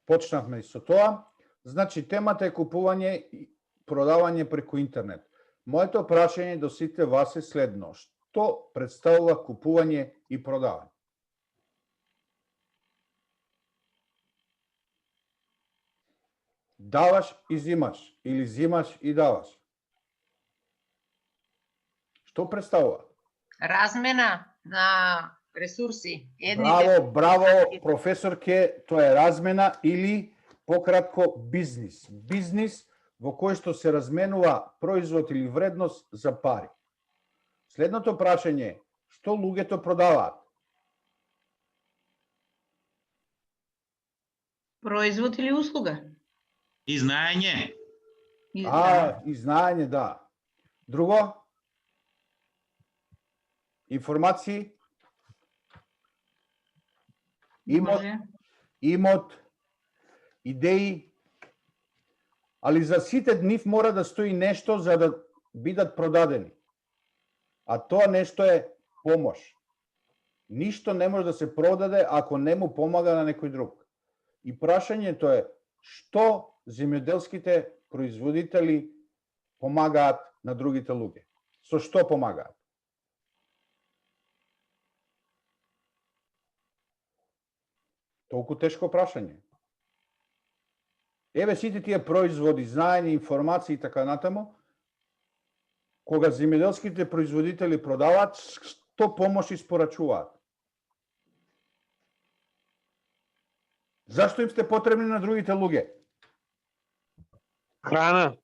почнавме и со тоа. Значи, темата е купување и продавање преку интернет. Моето прашање до сите вас е следно. Што представува купување и продавање? Даваш и зимаш, или зимаш и даваш. Што представува? Размена на ресурси. Браво, професорке, тоа е размена или пократко бизнис. Бизнис во кој што се разменува производ или вредност за пари. Следното прашање е, што луѓето продаваат? Производ или услуга? И знаење. И знаење, да. Друго? Информации? Имот, идеи, али за сите нив мора да стои нешто за да бидат продадени. А тоа нешто е помош. Ништо не може да се продаде ако не му помага на некој друг. И прашањето е, што земјоделските производители помагаат на другите луѓе? Со што помагаат? Толку тешко прашање. Еве сите тие производи, знаење, информации и така натаму, кога земјоделските производители продаваат, што помош испорачуваат? Зашто им сте потребни на другите луѓе? Храна.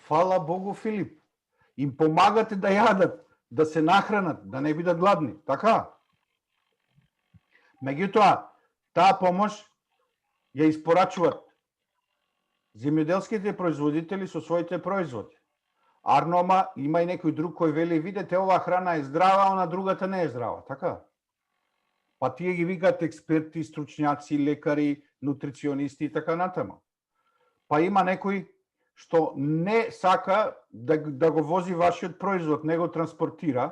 Фала Богу, Филип. Им помагате да јадат, да се нахранат, да не бидат гладни, така? Меѓутоа, таа помош ја испорачуваат земјоделските производители со своите производи. Арнома има и некој друг кој вели, видете, оваа храна е здрава, она другата не е здрава, така? Па тие ги викаат експерти, стручњаци, лекари, нутриционисти и така натаму. Па има некој што не сака да го вози вашиот производ, не го транспортира,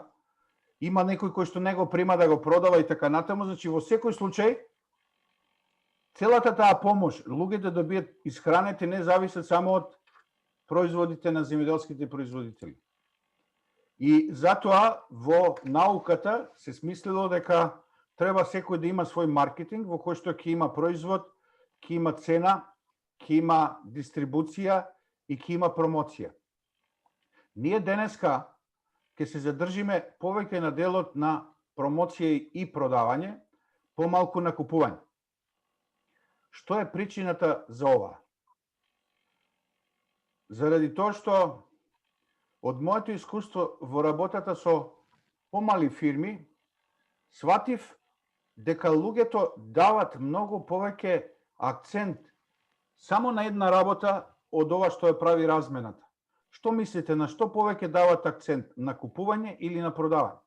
има некој кој што не го прима да го продава и така натаму, значи во секој случај целата таа помош луѓето добијат исхранети не зависат само од производите на земјоделските производители. И затоа во науката се смислило дека треба секој да има свој маркетинг во кој што ќе има производ, ќе има цена, ќе има дистрибуција и ќе има промоција. Ние денеска ќе се задржиме повеќе на делот на промоција и продавање, помалку на купување. Што е причината за ова? Заради тоа што од моето искуство во работата со помали фирми, сватив дека луѓето дават многу повеќе акцент само на една работа од ова што ја прави размената. Што мислите, на што повеќе дават акцент? На купување или на продавање?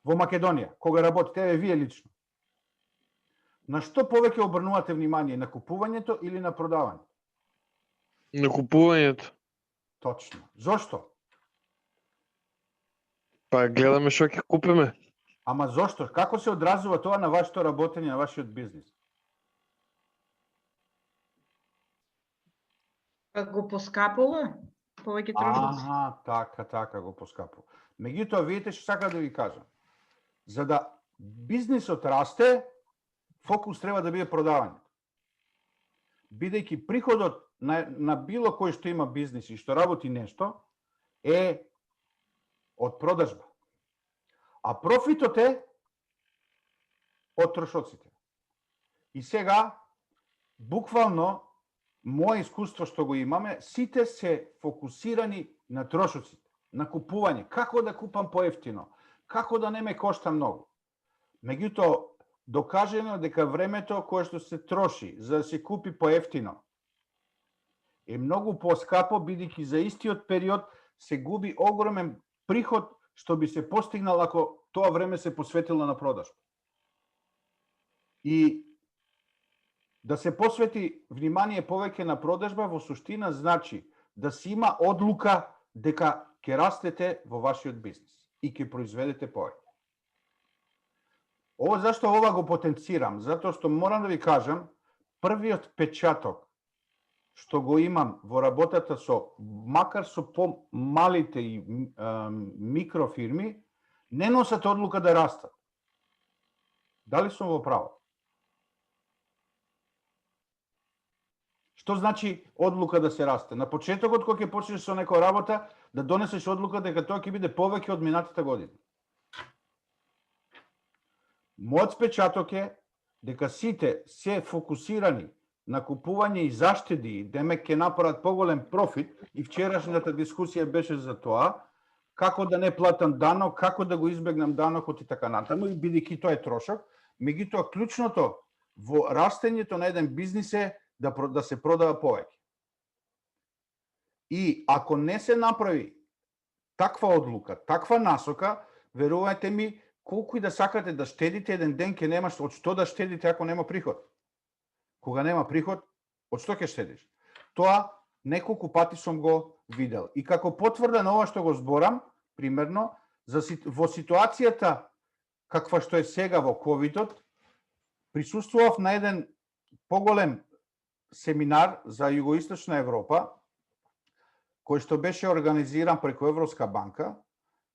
Во Македонија, кога работите, еве вие лично. На што повеќе обрнувате внимание? На купувањето или на продавањето? На купувањето. Точно. Зошто? Па гледаме што ќе купиме. Ама зошто? Како се одразува тоа на вашето работење, на вашиот бизнис? Го поскапува, повеќе трошоци. Така го поскапува. Меѓутоа, видите што сакам да ви кажам. За да бизнисот расте, фокус треба да биде продавањето. Бидејќи приходот на било кој што има бизнис и што работи нешто е од продажба. А профитот е од трошоците. И сега, буквално, моје искуство што го имаме, сите се фокусирани на трошоците, на купување. Како да купам поевтино? Како да не ме кошта многу? Меѓутоа, докажено дека времето кое што се троши за да се купи поевтино е многу поскапо, бидејќи за истиот период се губи огромен приход што би се постигнал ако тоа време се посветило на продажба. И да се посвети внимание повеќе на продажба во суштина значи да си има одлука дека ќе растете во вашиот бизнис и ќе произведете повеќе. Ова зашто ова го потенцирам? Затоа што морам да ви кажам, првиот печаток што го имам во работата со, макар со помалите и микрофирми, не носат одлука да растат. Дали сум во право? Што значи одлука да се расте? На почетокот кога ќе почнеш со некоја работа, да донесеш одлука дека тоа ќе биде повеќе од минатата година. Мојот спечаток е дека сите се фокусирани на купување и заштеди, демек ќе направат поголем профит, и вчерашната дискусија беше за тоа, како да не платам данок, како да го избегнам данокот и така натаму, и бидејќи тоа е трошок, меѓутоа клучното во растењето на еден бизнис е да се продава повеќе. И ако не се направи таква одлука, таква насока, верувајте ми, колку и да сакате да штедите, еден ден ќе немаш од што да штедите ако нема приход. Кога нема приход, од што ќе штедиш? Тоа неколку пати сум го видел. И како потврда на ова што го зборам, примерно, во ситуацијата каква што е сега во ковидот, присуствував на еден поголем семинар за Југоисточна Европа, кој што беше организиран преку Европска банка,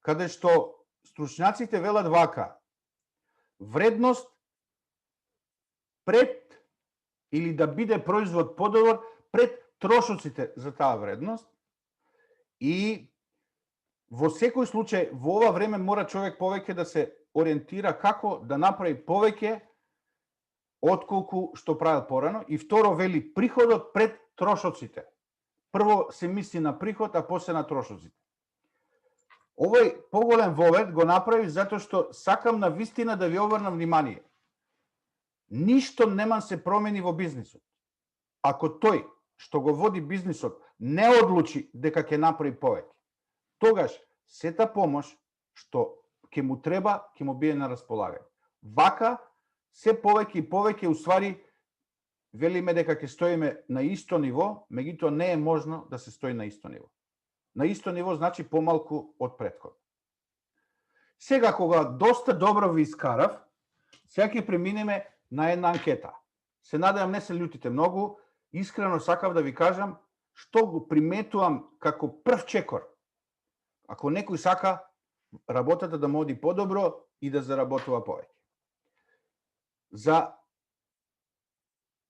каде што стручњаците велат вака: вредност пред или да биде производ подобар пред трошоците за таа вредност, и во секој случај во ова време мора човек повеќе да се ориентира како да направи повеќе отколку што правил порано, и второ вели приходот пред трошоците. Прво се мисли на приход, а после на трошоците. Овој поголем вовед го направи затоа што сакам на вистина да ви обрнам внимание. Ништо нема се промени во бизнисот. Ако тој што го води бизнисот не одлучи дека ќе направи повеќе, тогаш сета помош што ќе му треба, ќе му биде на располагање. Вака се повеќе и повеќе уствари велиме дека ќе стоиме на исто ниво, меѓутоа не е можно да се стои на исто ниво. На исто ниво значи помалку од претходно. Сега кога доста добро ви искарав, сега ќе преминеме на една анкета. Се надевам не се љутите многу, искрено сакав да ви кажам што го приметувам како прв чекор. Ако некој сака работата да му оди подобро и да заработува повеќе. За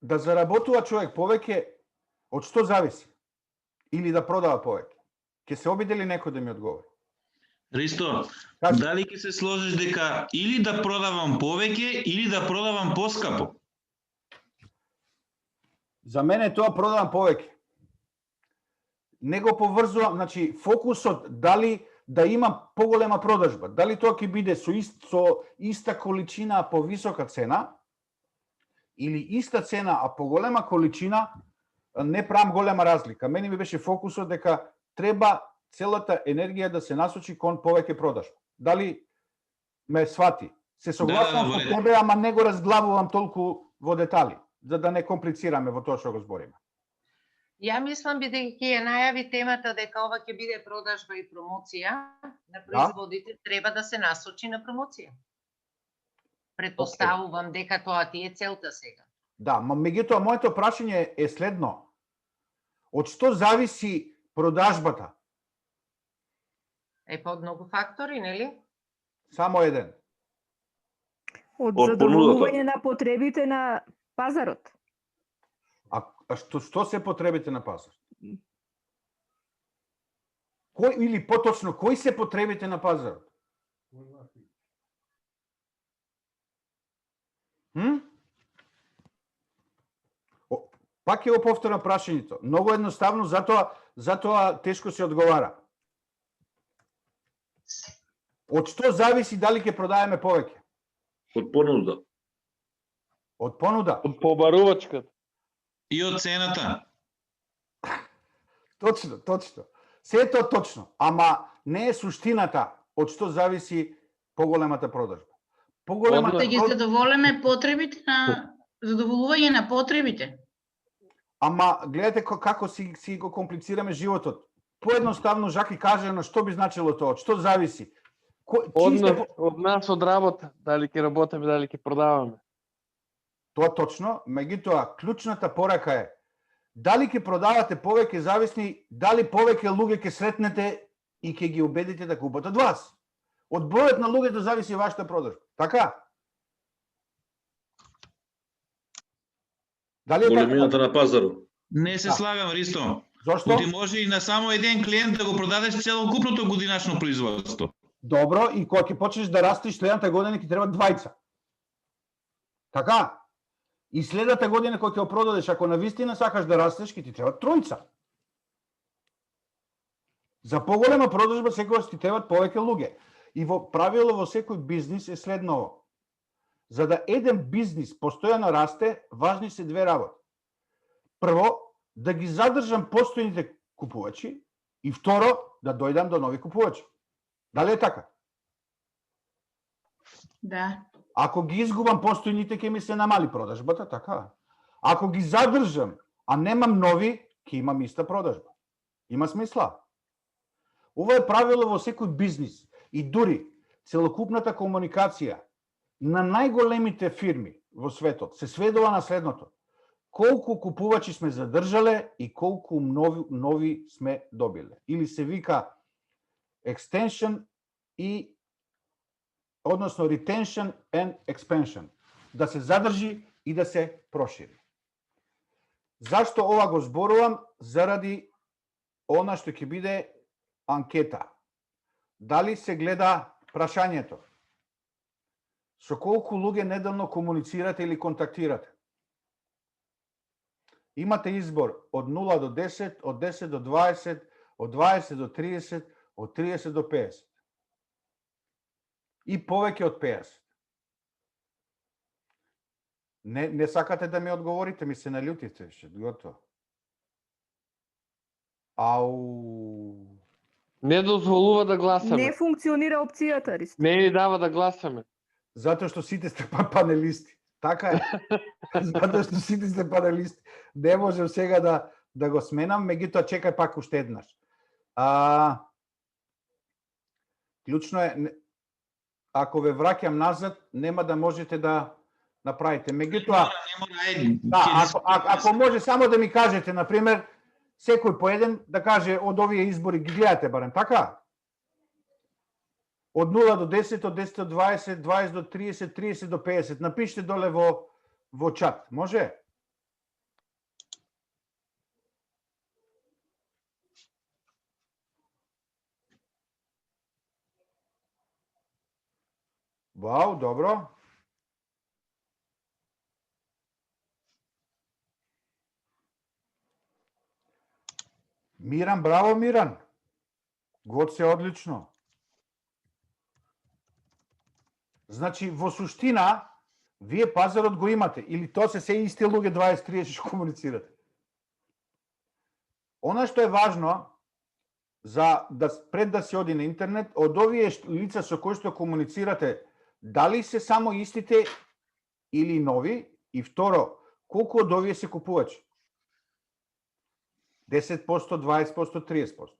да заработува човек повеќе, од што зависи? Или да продава повеќе? Ќе се обиде ли некој да ми одговори? Ристо, Кажи. дали ќе се сложиш дека или да продавам повеќе, или да продавам поскапо? За мене тоа продавам повеќе. Не го поврзувам, значи фокусот дали да имам поголема продажба, дали тоа ќе биде со иста количина а по висока цена, или иста цена а по голема количина, не правам голема разлика. Мене ми беше фокусот дека треба целата енергија да се насочи кон повеќе продажба. Дали ме свати? Се согласувам со тебе, ама не го разглавувам толку во детали, за да не комплицираме во тоа што го збориме. Ја мислам, бидејќи ја најави темата дека ова ќе биде продажба и промоција на производите, треба да се насочи на промоција. Предпоставувам дека тоа ти е целта сега. Да, меѓутоа моето прашање е следно. Од што зависи продажбата? Е под многу фактори, нели? Само еден. Од Од задоволување на потребите на пазарот. А што се потребите на пазар? Кој, или поточно, кои се потребите на пазарот? Пак ќе го повторам прашањето. Многу едноставно, затоа тешко се одговара. Од што зависи дали ќе продаваме повеќе? Од понуда. Од понуда? Од побарувачката. И од цената? Точно, точно. Се е тоа точно, ама не е суштината од што зависи поголемата продажба. Поголемата Да ги задоволиме потребите на задоволување на потребите. Ама гледате како си го комплицираме животот. Поедноставно Жаки каже на што би значило тоа, од што зависи. Од нас од работа, дали ќе работиме, дали ќе продаваме. Тоа точно, меѓутоа клучната порака е дали ќе продавате повеќе зависни, дали повеќе луѓе ќе сретнете и ќе ги убедите да купат од вас. Од бројот на луѓето зависи вашата продажба. Така? Дали е така? Големината на пазарот. Не се слагам, Ристо. Зошто? Ти може и на само еден клиент да го продадеш целокупното годинашно производство. Добро, и кога ќе почнеш да растеш следната година ќе треба двајца. Така? И следната година кога ќе го продадеш, ако навистина сакаш да растеш, ќе ти треба тројца. За поголема продажба секогаш ти требаат повеќе луѓе. И во правило во секој бизнис е следново. За да еден бизнис постојано расте, важни се две работи. Прво, да ги задржам постојните купувачи и второ, да дојдам до нови купувачи. Дали е така? Да. Ако ги изгубам постојните, ќе ми се намали продажбата, така. Ако ги задржам, а немам нови, ќе имам иста продажба. Има смисла. Ова е правило во секој бизнис и дури целокупната комуникација на најголемите фирми во светот се сведува на следното. Колку купувачи сме задржале и колку нови сме добиле. Или се вика extension и односно retention and expansion. Да се задржи и да се прошири. Зашто ова го зборувам? Заради она што ќе биде анкета. Дали се гледа прашањето? Со колку луѓе неделно комуницирате или контактирате? Имате избор од 0 до 10, од 10 до 20, од 20 до 30, од 30 до 50. И повеќе од 50. Не сакате да ми одговорите, ми се налютите, ше, готово. Ау. Не дозволува да гласаме. Не функционира опцијата, Ристо. Не ни дава да гласаме. Затоа што сите сте панелисти. Така е. Затоа што сите сте панелисти. Не можем сега да го сменам, меѓутоа чекај пак уште еднаш. Клучно е, ако ве враќам назад, нема да можете да направите. Меѓутоа, ако може само да ми кажете, например, секој по еден да каже од овие избори ги гледате барем, така? Од 0 до 10, од 10 до 20, 20 до 30, 30 до 50. Напишите доле во чат. Може? Вау, добро. Миран, браво Миран. Гоце одлично. Значи, во суштина, вие пазарот го имате, или тоа се исти луѓе 20-30 што комуницирате. Она што е важно, пред да се оди на интернет, од овие лица со кои што комуницирате, дали се само истите или нови, и второ, колку од овие се купувачи? 10%, 20%, 30%.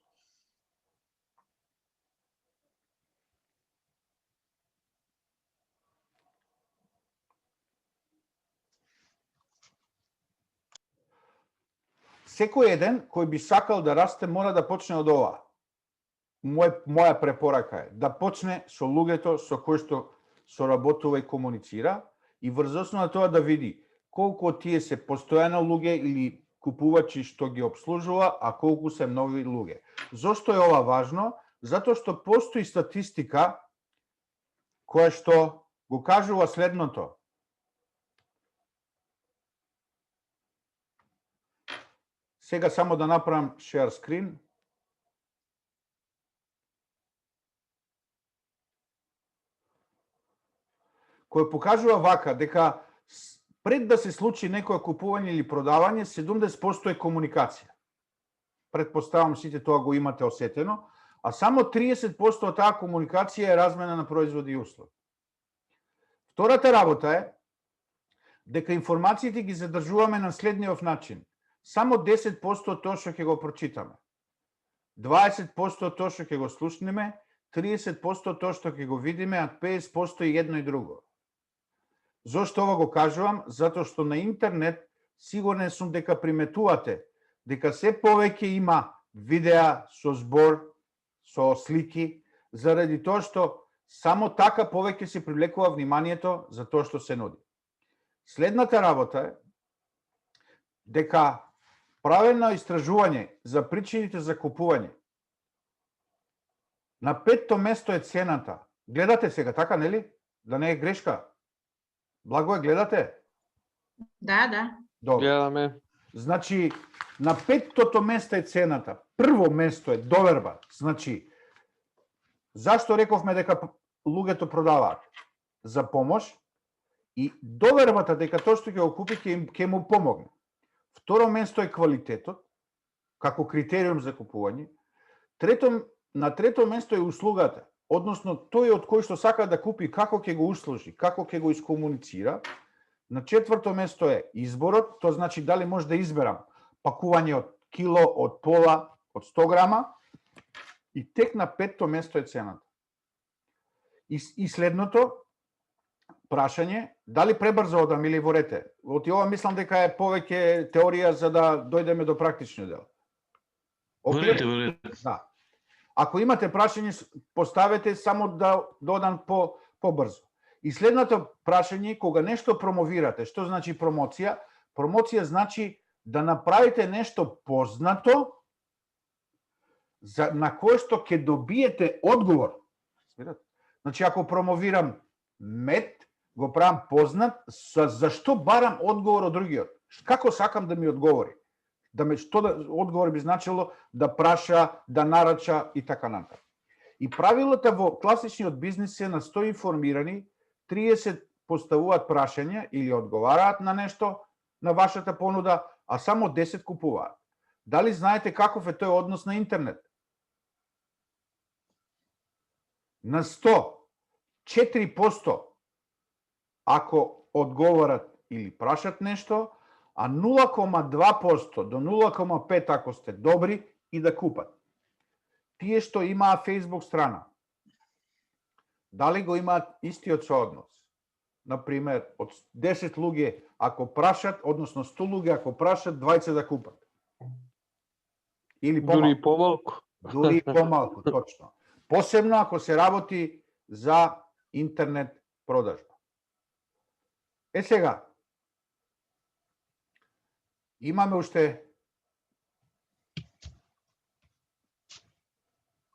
Секој еден кој би сакал да расте мора да почне од ова. Моја препорака е да почне со луѓето со кои што соработува и комуницира и врз основа на тоа да види колку од тие се постојано луѓе или купувачи што ги обслужува, а колку се нови луѓе. Зошто е ова важно? Затоа што постои статистика која што го кажува следното. Сега само да направам share screen. Кој покажува вака дека пред да се случи некое купување или продавање, 70% е комуникација. Предпоставам сите тоа го имате осетено, а само 30% од таа комуникација е размена на производи и услуги. Втората работа е дека информациите ги задржуваме на следниот начин. Само 10% од тоа што ќе го прочитаме, 20% од тоа што ќе го слушнеме, 30% тоа што ќе го видиме, а 50% и едно и друго. Зошто ова го кажувам? Затоа што на интернет сигурен сум дека приметувате дека се повеќе има видеа со збор, со слики, заради тоа што само така повеќе се привлекува вниманието за тоа што се нуди. Следната работа е дека правено истражување за причините за купување. На 5-то место е цената. Гледате сега, така нели? Да не е грешка. Благое, гледате? Да. Добро. Гледаме. Значи, на 5-тото место е цената. Прво место е доверба. Значи, зашто рековме дека луѓето продаваат? За помош и довербата дека тоа што ќе го купи ќе му помогне. Второ место е квалитетот, како критериум за купување. На трето место е услугата, односно тој од кој што сака да купи, како ќе го услужи, како ќе го искомуницира. На четврто место е изборот, тоа значи дали може да изберам пакување од кило, од пола, од 100 грама, и тек на 5-то место е цената. И следното прашање, дали пребрзо одам или во рете? Од ова мислам дека е повеќе теорија за да дојдеме до практичниот дел. Во рете. Да. Ако имате прашање, поставете само да додам побрзо. И следното прашање, кога нешто промовирате, што значи промоција? Промоција значи да направите нешто познато на кое што ќе добиете одговор. Значи, ако промовирам мед, го правам познат, зашто барам одговор од другиот? Како сакам да ми одговори? Одговор би значило да праша, да нарача и така натаму. И правилата во класичниот бизнис се на 100 информирани, 30 поставуваат прашања или одговараат на нешто на вашата понуда, а само 10 купуваат. Дали знаете каков е тој однос на интернет? На 100, 4% ако одговарат или прашат нешто, а 0,2% до 0,5% ако сте добри и да купат. Тие што имаа Facebook страна, дали го имаат истиот сооднос? Например, од 10 луѓе ако прашат, односно 100 луѓе ако прашат, 20 да купат. Или помалку. Дури и помалку. Дури и помалку, точно. Посебно ако се работи за интернет продажба. Сега, имаме уште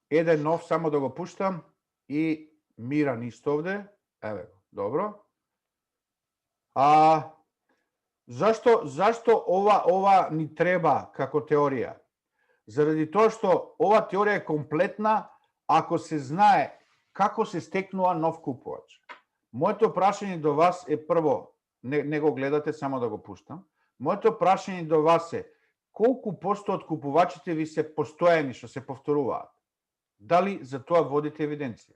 еден нов, само да го пуштам, и Миран исто овде. Еве го, добро. Зашто ова ни треба како теорија? Заради тоа што ова теорија е комплетна ако се знае како се стекнува нов купувач. Моето прашање до вас е прво, не го гледате, само да го пуштам. Моето прашање до вас е колку посто од купувачите ви се постојани што се повторуваат? Дали за тоа водите евиденција?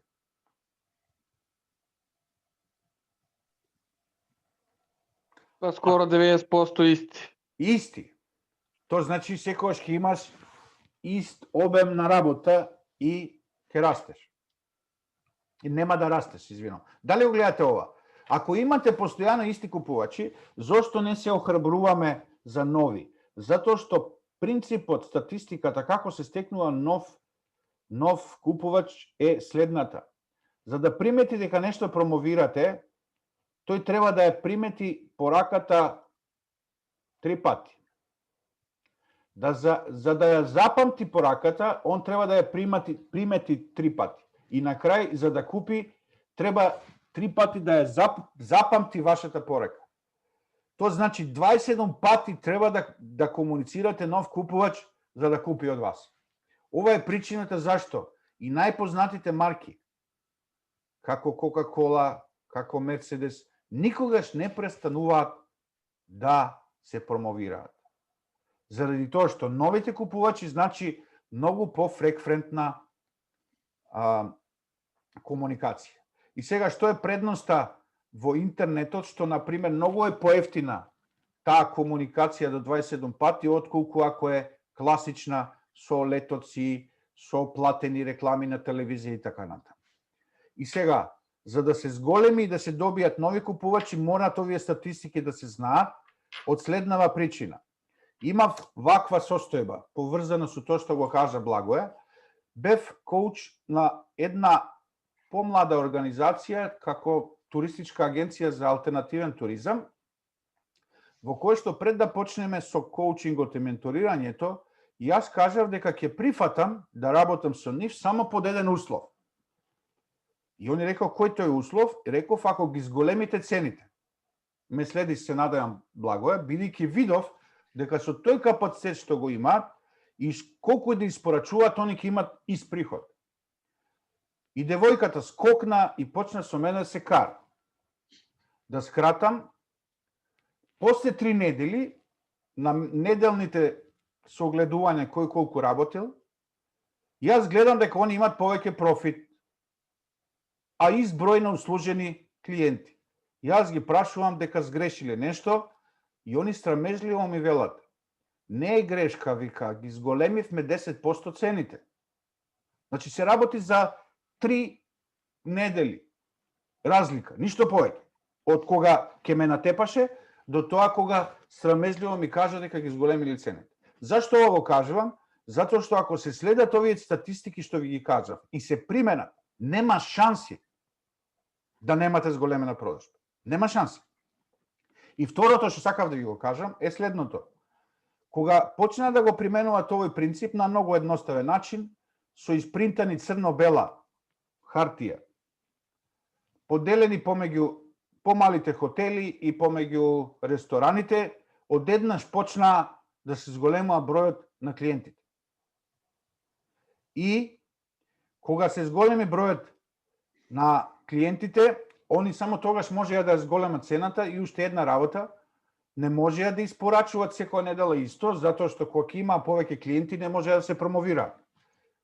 Па скоро 90% исти. Исти. Тоа значи секогаш ќе имаш ист обем на работа и ќе растеш. И нема да растеш, извинам. Дали го гледате ова? Ако имате постојано исти купувачи, зошто не се охрабруваме за нови? Затоа што принципот, статистиката, како се стекнува нов купувач е следната. За да примети дека нешто промовирате, тој треба да ја примети пораката 3 пати. За да ја запамти пораката, он треба да ја примети 3 пати. И на крај, за да купи, треба 3 пати да ја запамти вашата порака. Тоа значи 27 пати треба да комуницирате нов купувач за да купи од вас. Ова е причината зашто и најпознатите марки, како Coca-Cola, како Mercedes, никогаш не престануваат да се промовираат. Заради тоа што новите купувачи значи многу пофреквентна комуникација. И сега, што е предноста во интернетот, што, например, многу е поевтина таа комуникација до 27 пати, отколку ако е класична со летоци, со платени реклами на телевизија и така натаму. И сега, за да се зголеми и да се добијат нови купувачи, мораат овие статистики да се знаат од следнава причина. Имав ваква состојба, поврзана со тоа што го кажа Благоја. Бев коуч на една помлада организација како туристичка агенција за алтернативен туризам, во кој што пред да почнеме со коучингот и менторирањето, јас кажав дека ќе прифатам да работам со нив само под еден услов. И они рекол кој тој услов? И реков ако ги зголемите цените. Ме следи се надевам Благоја, бидејќи видов дека со тој капацитет што го имаат и колку да испорачуваат, они ќе имат исприход. И девојката скокна и почна со мене да се кара. Да скратам, после 3 недели, на неделните согледувања кој колку работил, јас гледам дека они имат повеќе профит, а изброј на услужени клиенти. Јас ги прашувам дека сгрешиле нешто и они страмежливо ми велат. Не е грешка, вика, ги зголемивме 10% цените. Значи се работи за 3 недели разлика, ништо повеќе. Од кога ќе ме натепаше до тоа кога срамежливо ми кажа дека ги зголемили цените. Зашто ово кажувам? Затоа што ако се следат овие статистики што ви ги кажав и се применат, нема шанси да немате зголемена продажба. Нема шанси. И второто што сакав да ви го кажам е следното. Кога почна да го применуваат овој принцип на многу едноставен начин, со испринтани црно-бела хартија, поделени помеѓу помалите хотели и помеѓу рестораните, одеднаш почна да се зголемува бројот на клиентите. И кога се зголеми бројот на клиентите, они само тогаш можеа да зголемат цената и уште една работа, не можеа да испорачуваат секоја недела исто, затоа што кога има повеќе клиенти не можеа да се промовираат.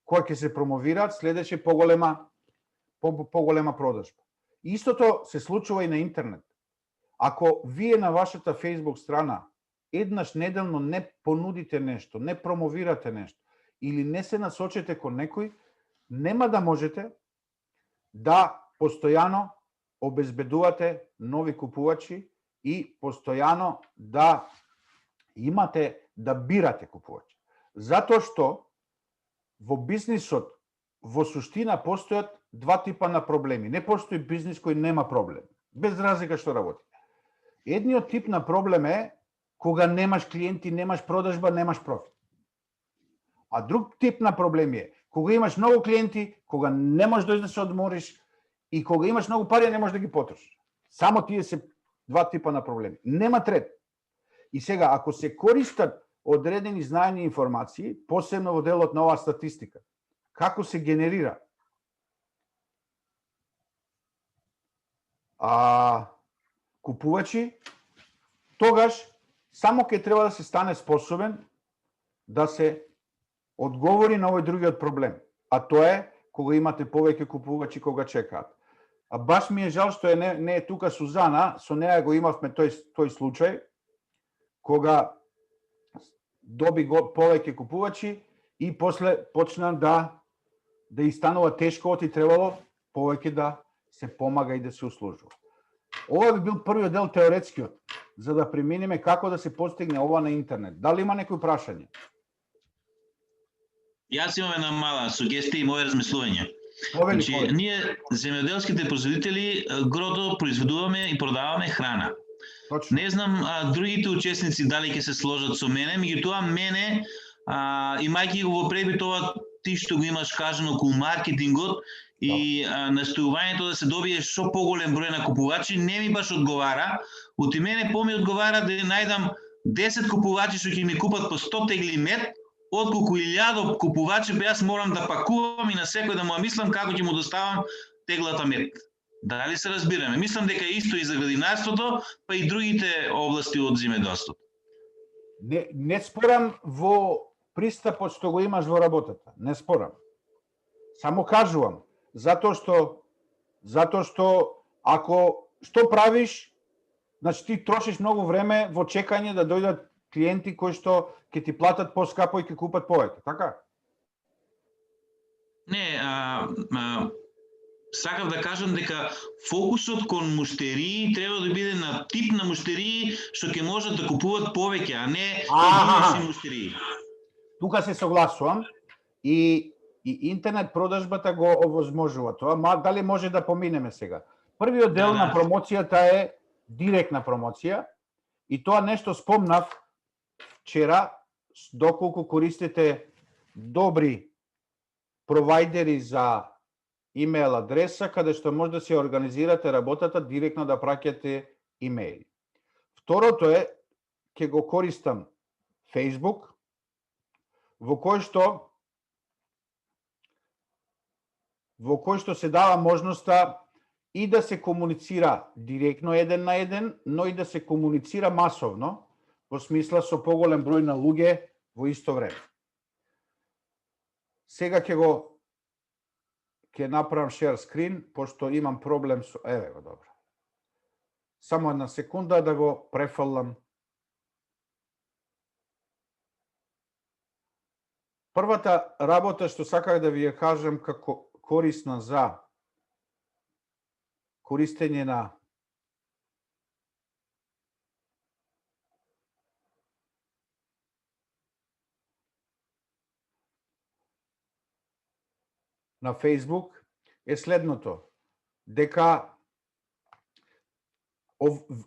Кога ќе се промовираат, следеше поголема продажба. Истото се случува и на интернет. Ако вие на вашата Facebook страна еднаш неделно не понудите нешто, не промовирате нешто или не се насочите кон некој, нема да можете да постојано обезбедувате нови купувачи и постојано да имате да бирате купувачи. Затоа што во бизнисот во суштина постојат два типа на проблеми. Не постои бизнис кој нема проблем, без разлика што работи. Едниот тип на проблем е кога немаш клиенти, немаш продажба, немаш профит. А друг тип на проблем е кога имаш многу клиенти, кога не можеш да се одмориш и кога имаш многу пари, не можеш да ги потрошиш. Само тие се два типа на проблеми. Нема трет. И сега, ако се користат одредени знаени информации, посебно во делот на оваа статистика, како се генерира купувачи, тогаш само ќе треба да се стане способен да се одговори на овој другиот проблем. А тоа е кога имате повеќе купувачи кога чекаат. А баш ми е жал што не е тука Сузана, со неа го имавме тој случај, кога доби повеќе купувачи и после почна да и станува тешко и требало повеќе да се помага и да се услужува. Ова би бил првиот дел теоретскиот, за да преминеме како да се постигне ова на интернет. Дали има некои прашање? Јас имам една мала сугестија и моје размислување. Значи, ние, земјоделските производители, грото произведуваме и продаваме храна. Точно. Не знам другите учесници дали ќе се сложат со мене, меѓутоа мене, имајќи го во пребит ова ти што го имаш кажано околу маркетингот и настојувањето да се добие што поголем број на купувачи, не ми баш одговара. Оти мене поми одговара да најдам 10 купувачи што ќе ми купат по 100 тегли мед, отколку 1000 купувачи, јас морам да пакувам и на секој да му мислам како ќе му доставам теглата мед. Дали се разбираме? Мислам дека исто и за градинарството, па и другите области од земјоделството. Не спорам во пристапот што го имаш во работата. Не спорам. Само кажувам, затоа што ако што правиш, значи ти трошиш многу време во чекање да дојдат клиенти кои што ќе ти платат поскапо и ќе купат повеќе, така? Не, сакав да кажам дека фокусот кон муштерии треба да биде на тип на муштерии што ќе можат да купуваат повеќе, а не поединечни муштерии. Тука се согласувам и интернет продажбата го овозможува тоа, дали може да поминеме сега. Првиот дел на промоцијата е директна промоција и тоа нешто спомнав вчера, доколку користите добри провайдери за имейл адреса, каде што може да се организирате работата директно да праќате имејли. Второто е, ќе го користам Facebook, во кој што се дава можноста и да се комуницира директно еден на еден, но и да се комуницира масовно, во смисла со поголем број на луѓе во исто време. Сега ќе направам share screen, пошто имам проблем со... Еве го, добро. Само една секунда да го префрлам. Првата работа што саках да ви ја кажам како корисна за користење на Facebook е следното, дека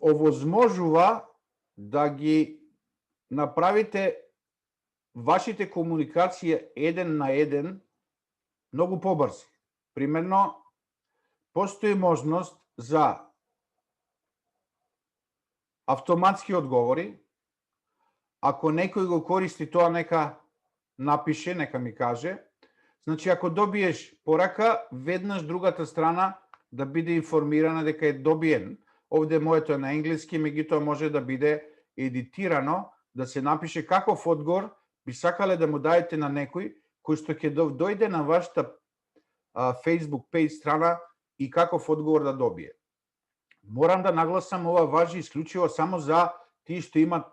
овозможува да ги направите вашите комуникации еден на еден многу побрзи. Примерно, постои можност за автоматски одговори. Ако некој го користи тоа, нека напише, нека ми каже. Значи, ако добиеш порака, веднаш другата страна да биде информирана дека е добиен. Овде моето е на енглески, меѓутоа може да биде едитирано, да се напише каков одговор би сакале да му даете на некој кој што ќе дојде на вашата Facebook page страна и каков одговор да добие. Морам да нагласам, ова важи исклучиво само за тие што имат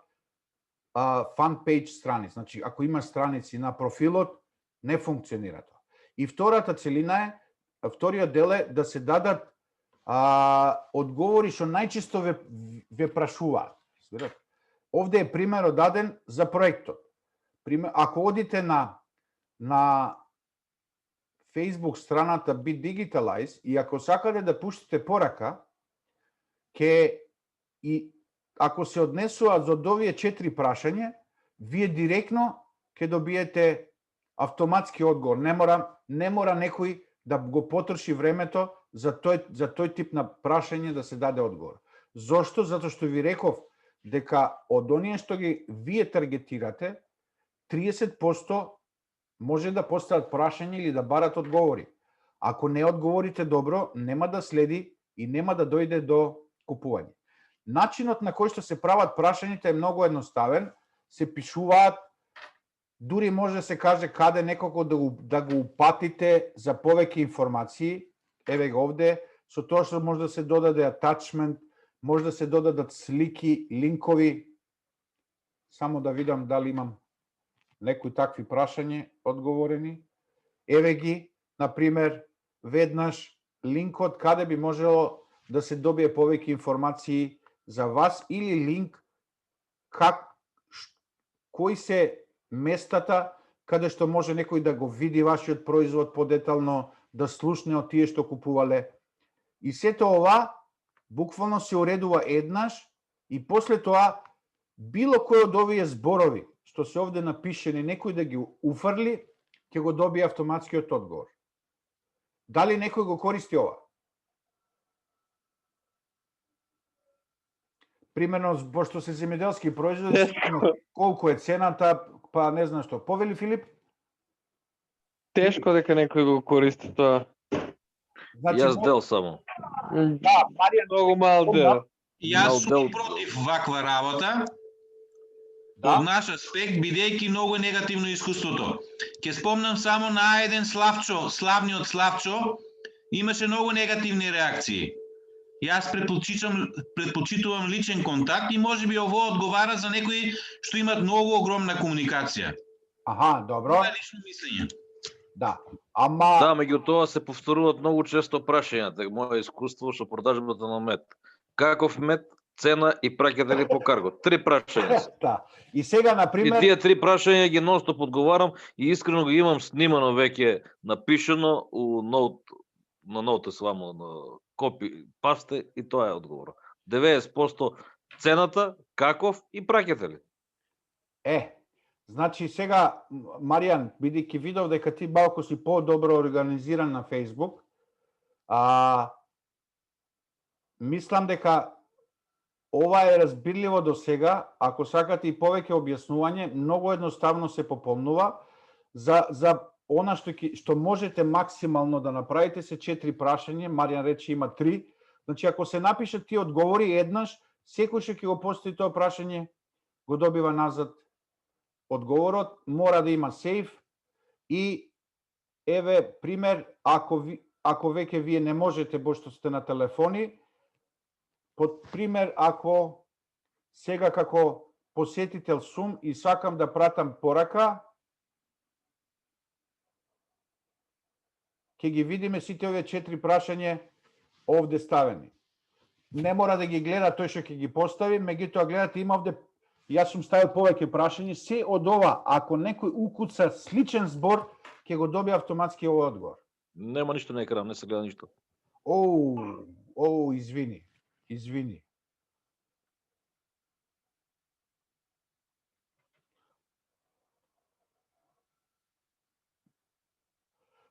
фан пейдж страници. Значи, ако има страници на профилот, не функционира тоа. И втората целина е, вториот дел е да се дадат одговори што најчесто ве прашуваат. Овде е примерот даден за проектот. Ако одите на Facebook страната Be Digitalize и ако сакате да пуштите порака, ако се однесуваат за овие 4 прашања, вие директно ќе добиете автоматски одговор. Не мора некој да го потроши времето за тој тип на прашање да се даде одговор. Зошто? Затоа што ви реков дека од оние што ги вие таргетирате, 30% може да постават прашање или да барат одговори. Ако не одговорите добро, нема да следи и нема да дојде до купување. Начинот на кој што се прават прашањата е многу едноставен. Се пишуваат, дури може да се каже каде некако да го упатите за повеќе информации. Еве го овде, со тоа што може да се додаде attachment, може да се додадат слики, линкови. Само да видам дали имам некои такви прашања одговорени. Еве ги, например, веднаш линкот каде би можело да се добие повеќе информации за вас или линк кои се местата каде што може некој да го види вашиот производ подетално, да слушне од тие што купувале. И сето ова буквално се уредува еднаш и после тоа било кој од овие зборови што се овде напишени, некој да ги уфрли, ќе го добие автоматскиот одговор. Дали некој го користи ова? Примерно, пошто се земјоделски производи, колку е цената, па не знам што. Повели Филип? Тешко дека некој го користи тоа. Значи, Јас дел само. Да, Маријан, Многу мал дел. Јас сум против ваква работа. Да? Од наш аспект, бидејќи многу негативно искуството. Ќе спомнам само на еден Славчо, славниот Славчо, имаше многу негативни реакции. Јас предпочитувам личен контакт и можеби ово одговара за некои што имат многу огромна комуникација. Аха, добро. Това е лично мислење. Да. Ама Да, меѓутоа се повторуваат многу често прашањата. Моје искуство што продажбата на мед. Каков мед, цена и праќате ли по карго? 3 прашања се. да. И сега на И пример тие 3 прашања ги нонстоп одговарам и искрено го имам снимано веќе напишано у ноут на ноута свамо на копи пасте и тоа е одговорот. 90% цената, каков и праќате ли? Значи сега, Маријан, бидејќи видов дека ти малку си по-добро организиран на Facebook, мислам дека ова е разбирливо до сега, ако сакате и повеќе објаснување, многу едноставно се пополнува. За она што можете максимално да направите се 4 прашања, Маријан рече има 3. Значи ако се напишат тие одговори еднаш, секој што ќе го постави тоа прашање го добива назад одговорот, мора да има сейф и еве пример, ако веќе вие не можете пошто сте на телефони, под пример ако сега како посетител сум и сакам да пратам порака, ќе ги видиме сите овие 4 прашања овде ставени. Не мора да ги гледа тој што ќе ги постави, меѓутоа гледате има овде, јас сум ставил повеќе прашања, се од ова, ако некој укуца сличен збор, ќе го добие автоматски овој одговор. Нема ништо на екран, не се гледа ништо. Извини.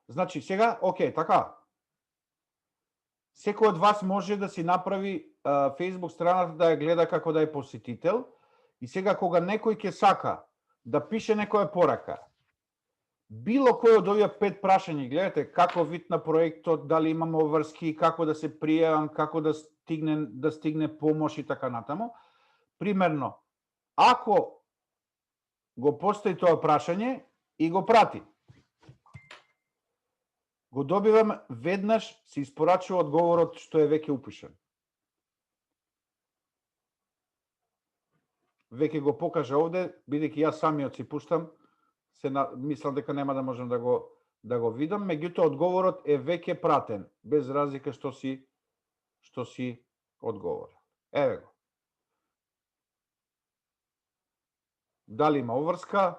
Значи, сега, окей, така. Секој од вас може да си направи Facebook страната да ја гледа како да е посетител и сега кога некој ќе сака да пише некоја порака, било кој од овие 5 прашања, гледате како вид на проектот, дали имаме обврски, како да се пријавам, како да стигне помош и така натаму. Примерно, ако го постои тоа прашање и го прати, го добивам веднаш, се испорачува одговорот што е веќе упишан. Веќе го покажа овде, бидејќи јас самиот си пуштам, мислам дека нема да можам да го видам, меѓутоа одговорот е веќе пратен, без разлика што си одговорил. Еве го. Дали има обврска?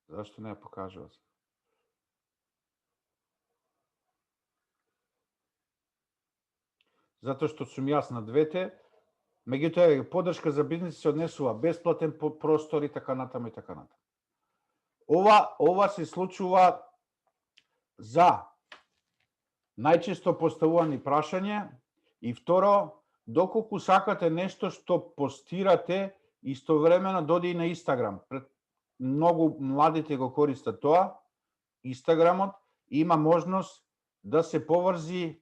Зашто не ја покажува? Затоа што сум јас на двете, меѓутоа поддршка за бизнис се однесува бесплатен простор и така натаму и така натаму. Ова се случува за најчесто поставувани прашања и второ, доколку сакате нешто што постирате, истовремено доди и на Инстаграм. Многу младите го користат тоа, Инстаграмот, има можност да се поврзи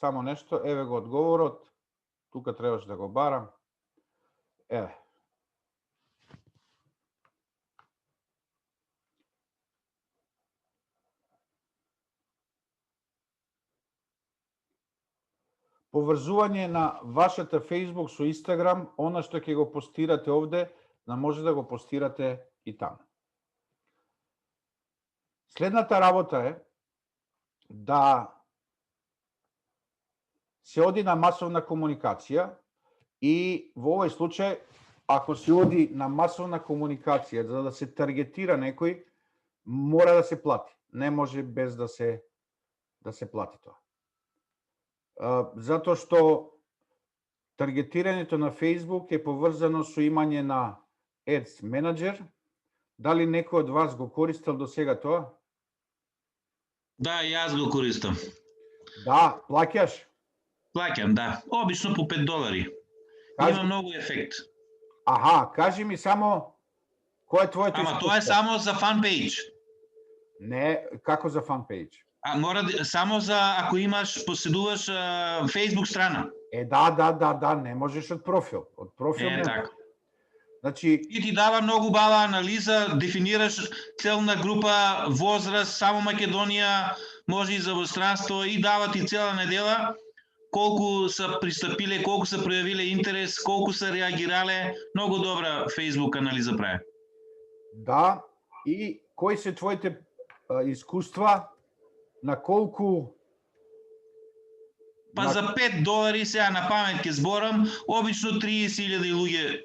само нешто, еве го одговорот, тука требаш да го барам, еве. Поврзување на вашата Facebook со Instagram, она што ќе го постирате овде, да може да го постирате и таму. Следната работа е да се оди на масовна комуникација и во овој случај, ако се оди на масовна комуникација за да се таргетира некој, мора да се плати. Не може без да се плати тоа. Затоа што таргетирањето на Facebook е поврзано со имање на Ads Manager. Дали некој од вас го користел до сега тоа? Да, јас го користам. Да, плаќаш? Плаќам, да. Обично по $5. Има многу ефект. Аха, кажи ми само кој е твоето Ама тоа е само за фан пејдж. Не, како за фан пејдж? Само за ако поседуваш Facebook страна. Да, не можеш од профил. Од профил не. Така. Значи, и ти дава многу бава анализа, дефинираш целна група, возраст, само Македонија, може и за пространство и дава ти цела недела колку са пристапиле, колку са пројавиле интерес, колку са реагирале. Многу добра Facebook анализа прави. Да, И кои се твоите искуства, на колку Па за $5 сега на памет ќе зборам, обично 30.000 луѓе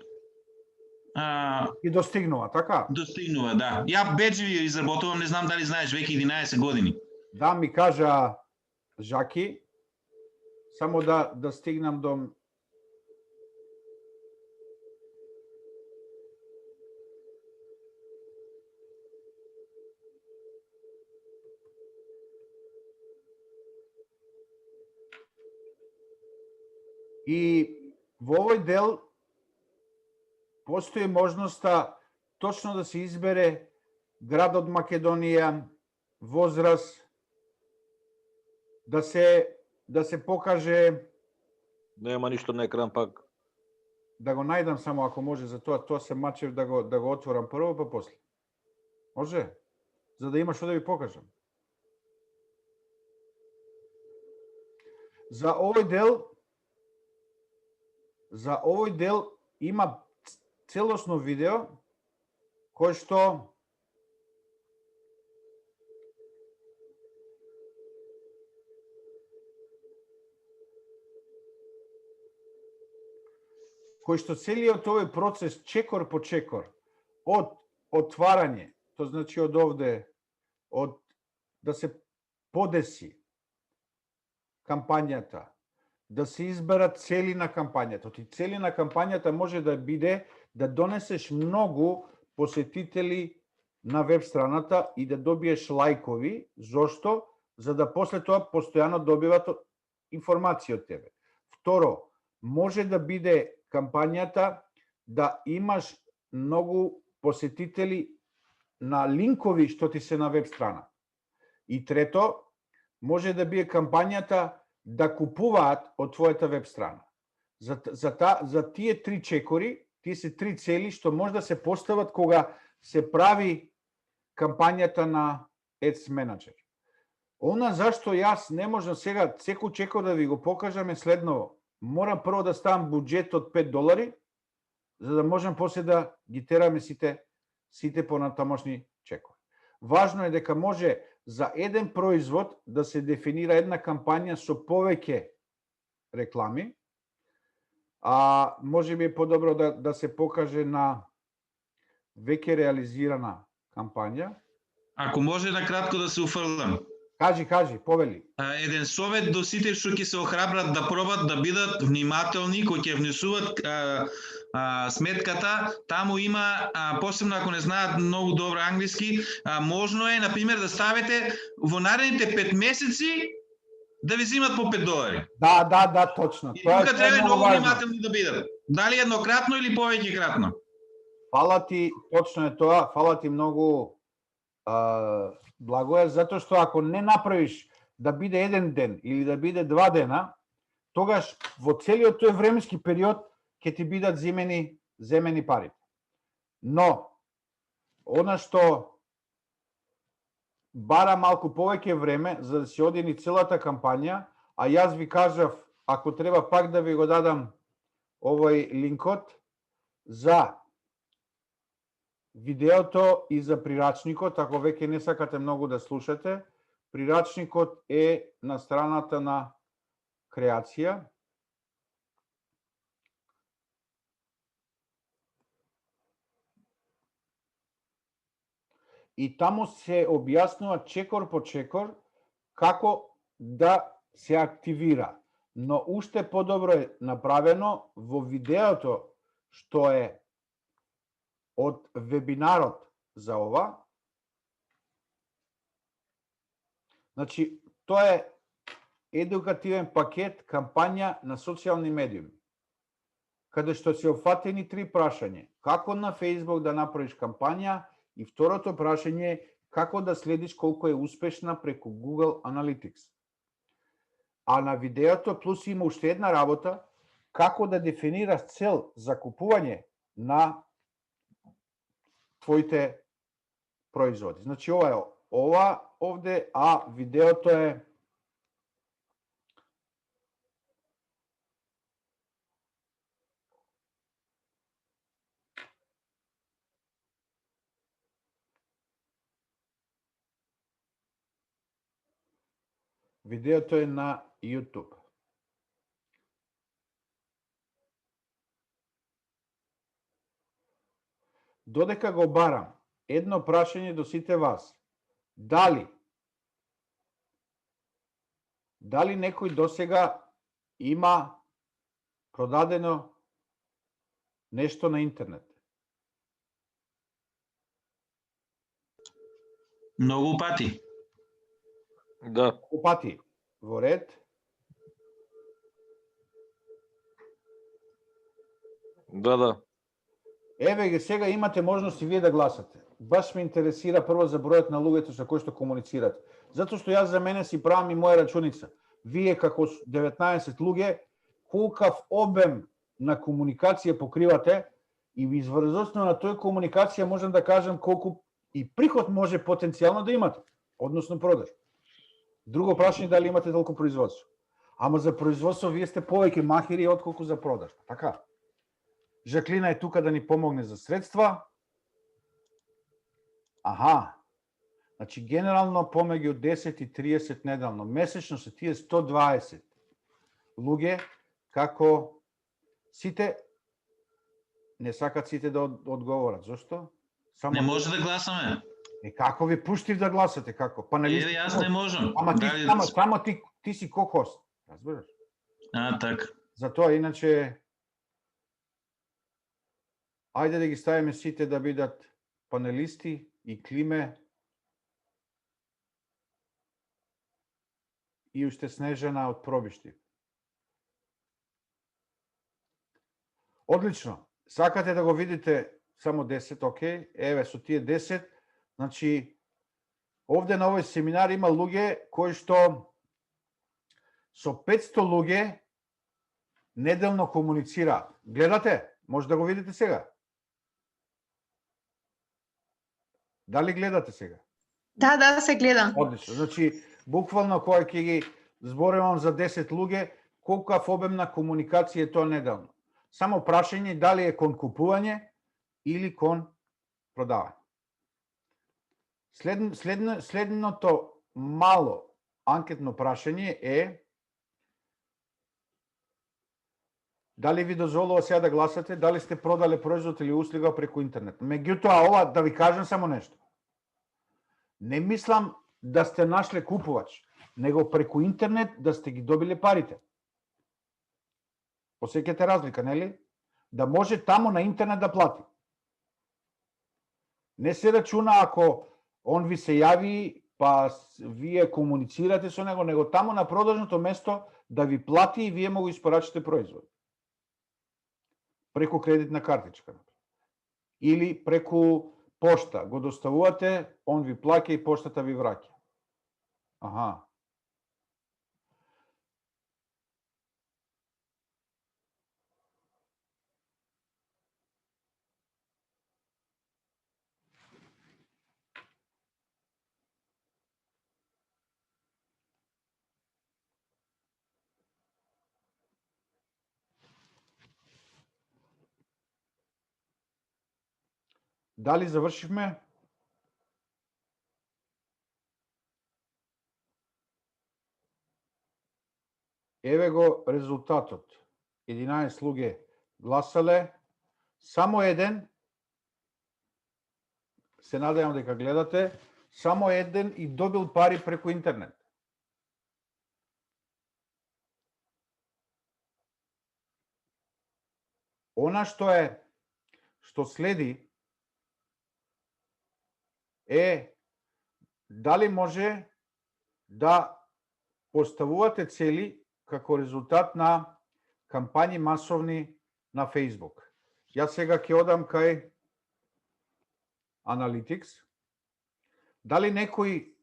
и достигнува, така? достигнува, да. Ја беџеви изработувам, не знам дали знаеш, веќе 11 години. Да, ми кажа Жаки, само да стигнам до и во овој дел постои можноста точно да се избере градот Македонија, возраст, да се покаже, Нема ништо на екран пак. да го најдам само ако може, за тоа се мачев да го отворам прво па после. Може? За да има што да ви покажам. За овој дел има целосно видео кој што целиот овој процес чекор по чекор, од отварање, тоа значи од овде, од да се подеси кампањата, да се изберат цели на кампањата. И цели на кампањата може да биде да донесеш многу посетители на веб страната и да добиеш лајкови. Зошто? За да после тоа постојано добиват информација од тебе. Второ, може да биде кампањата да имаш многу посетители на линкови што ти се на веб страна. И трето, може да биде кампањата да купуваат од твојата веб страна. За тие три чекори, тие се три цели што може да се постават кога се прави кампањата на Ads Manager. Она зашто јас не можам сега секој чекор да ви го покажам е следново. Морам прво да ставам буџет од $5, за да можам после да ги тераме сите понатамошни чекори. Важно е дека може за еден производ да се дефинира една кампања со повеќе реклами, а може би е подобро да се покаже на веќе реализирана кампања. Ако може на кратко да се уфрлам. Кажи, повели. Еден совет до сите што ќе се охрабрат да пробат да бидат внимателни кога ќе внесуват сметката. Таму има, посебно ако не знаат многу добро англиски, можно е, например, да ставите во наредните 5 месеци да ви земат по $5. Да, точно. И тука треба многу внимателни да бидат. Дали еднократно или повеќе кратно? Фала ти, точно е тоа, фала ти многу благоја, затоа што ако не направиш да биде еден ден или да биде 2 дена, тогаш во целиот тој временски период ќе ти бидат земени парите. Но, она што бара малку повеќе време за да се одени целата кампања, а јас ви кажав, ако треба пак да ви го дадам овој линкот за видеото и за прирачникот, ако веќе не сакате многу да слушате, прирачникот е на страната на креација. И таму се објаснува чекор по чекор како да се активира. Но уште подобро е направено во видеото што е од вебинарот за ова. Значи, тоа е едукативен пакет кампања на социјални медиуми, каде што се офатени 3 прашања. Како на Facebook да направиш кампања и второто прашање е како да следиш колку е успешна преку Google Analytics. А на видеото плюс има уште една работа, како да дефинираш цел за купување на твоите производи. Значи ова овде, а видеото е Видеото е на YouTube. Додека го барам, едно прашање до сите вас. Дали некој досега има продадено нешто на интернет? Многу пати. Да. Пати. Во ред. Да. Еве ги, сега имате можност и вие да гласате. Баш ме интересира прво за бројот на луѓето со кои што комуницирате. Затоа што јас за мене си правам и моја рачуница. Вие како 19 луѓе, колкав обем на комуникација покривате и изврзосно на тој комуникација можам да кажам колку и приход може потенцијално да имате, односно продажба. Друго прашање дали имате толку производство. Ама за производство вие сте повеќе махири отколку за продажба, така? Жаклина е тука да ни помогне за средства. Аха. Значи, генерално помеѓу 10 и 30 неделно. Месечно се тие 120 луѓе, како сите не сакат сите да одговорат. Зошто? Само Не може да гласаме. Како ви пуштив да гласате, како? Еве, јас не можам. Ама ти, само ти си ко-хост, разбираш? Така. Затоа, иначе, ајде да ги ставиме сите да бидат панелисти и Климе и уште Снежана од Пробишти. Одлично. Сакате да го видите само 10, окей. Еве, со тие 10, значи, овде на овој семинар има луѓе кои што со 500 луѓе неделно комуницираат. Гледате? Може да го видите сега? Дали гледате сега? Да, се гледам. Одлично. Значи, буквално кога ќе ги зборувам за 10 луѓе, колкав обем на комуникација е тоа неделно. Само прашање дали е кон купување или кон продавање. Следното мало анкетно прашање е дали ви дозволува сега да гласате, дали сте продале производ или услуга преку интернет. Меѓутоа, ова да ви кажам само нешто. Не мислам да сте нашле купувач, него преку интернет да сте ги добиле парите. Осеќате разлика, нели? Да може тамо на интернет да плати. Не се рачуна ако он ви се јави, па вие комуницирате со него тамо на продажното место да ви плати и вие му го испорачите производ. Преку кредитна картичка. Или преку пошта. Го доставувате, он ви плаќа и поштата ви враќа. Аха. Дали завршивме? Еве го резултатот. 11 луѓе гласале, само еден, се надевам дека гледате, само еден и добил пари преку интернет. Она што следи е дали може да поставувате цели како резултат на кампањи масовни на Facebook. Јас сега ќе одам кај Analytics. Дали некој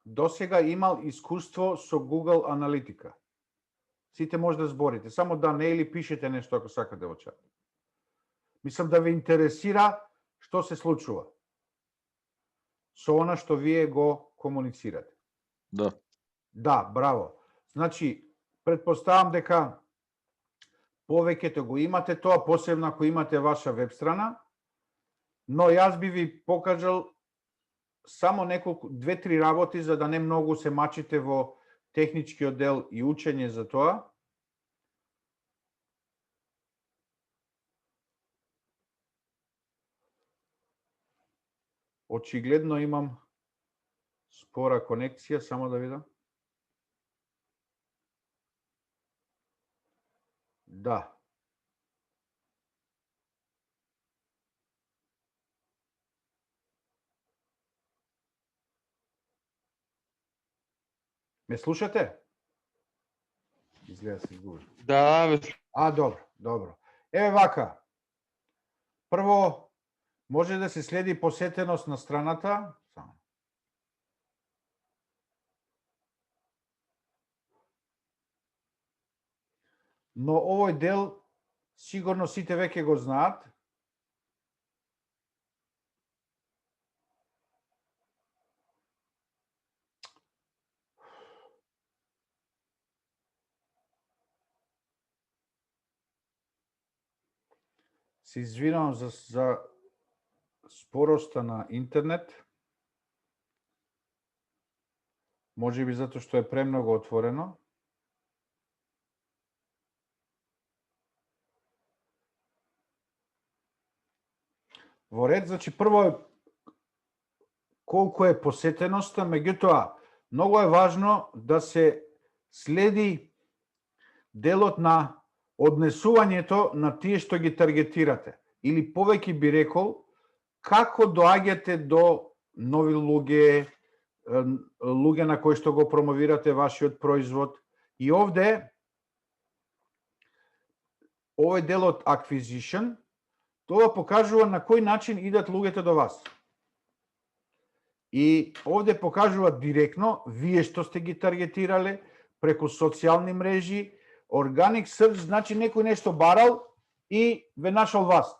досега имал искуство со Google Аналитика? Сите може да зборите, само да не или пишете нешто ако сакате во чат. Мислам да ве интересира што се случува со она што вие го комуницирате. Да. Да, браво. Значи, предпоставам дека повеќето го имате тоа, посебно ако имате ваша веб страна, но јас би ви покажал само неколку, 2-3 работи за да не многу се мачите во техничкиот дел и учење за тоа. Очигледно имам спора конекција, само да видам. Да. Ме слушате? Изгледа се изгубив. Да, бе, Добро. Еве вака. Прво, може да се следи посетеност на страната. Но овој дел сигурно сите веќе го знаат. Се извинувам за спороста на интернет. Можеби затоа што е премногу отворено. Во ред, значи прво е колку е посетеноста, меѓутоа многу е важно да се следи делот на однесувањето на тие што ги таргетирате. Или повеќе би рекол, како доаѓате до нови луѓе, луѓе на кои што го промовирате вашиот производ. И овде, овој делот acquisition, тоа покажува на кој начин идат луѓето до вас. И овде покажува директно, вие што сте ги таргетирале, преку социјални мрежи, organic search, значи некој нешто барал и ве нашол вас.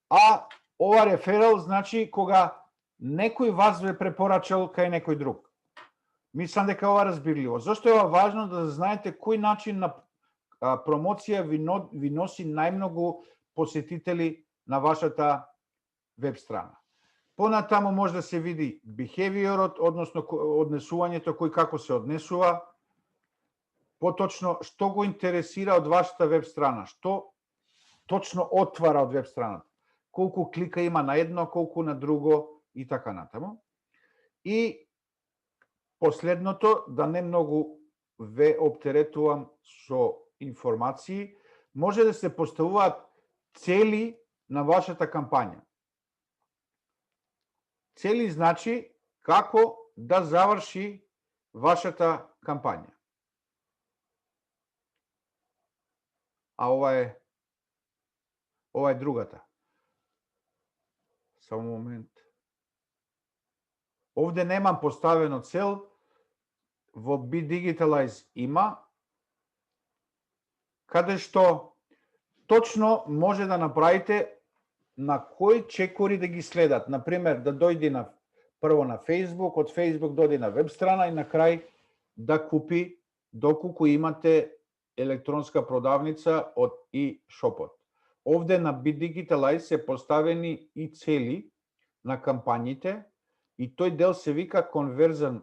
А ова реферал значи кога некој вас ве препорачал кај некој друг. Мислам дека ова разбирливо. Зошто е ова важно да знаете кој начин на промоција ви носи најмногу посетители на вашата веб страна. Понатаму може да се види behaviorот, односно однесувањето, кој како се однесува, поточно што го интересира од вашата веб страна, што точно отвара од веб страната, колку клика има на едно, колку на друго и така натаму. И последното, да не многу ве оптеретувам со информации, може да се поставуваат цели на вашата кампања. Цели значи како да заврши вашата кампања. А ова е другата. Само момент. Овде немам поставено цел, во Be Digitalize има, каде што точно може да направите на кои чекори да ги следат. Например, да дојде прво на Facebook, од Facebook дојде на веб страна и на крај да купи доколку имате електронска продавница од e-shopот. Овде на Be Digitalize се поставени и цели на кампањите и тој дел се вика conversion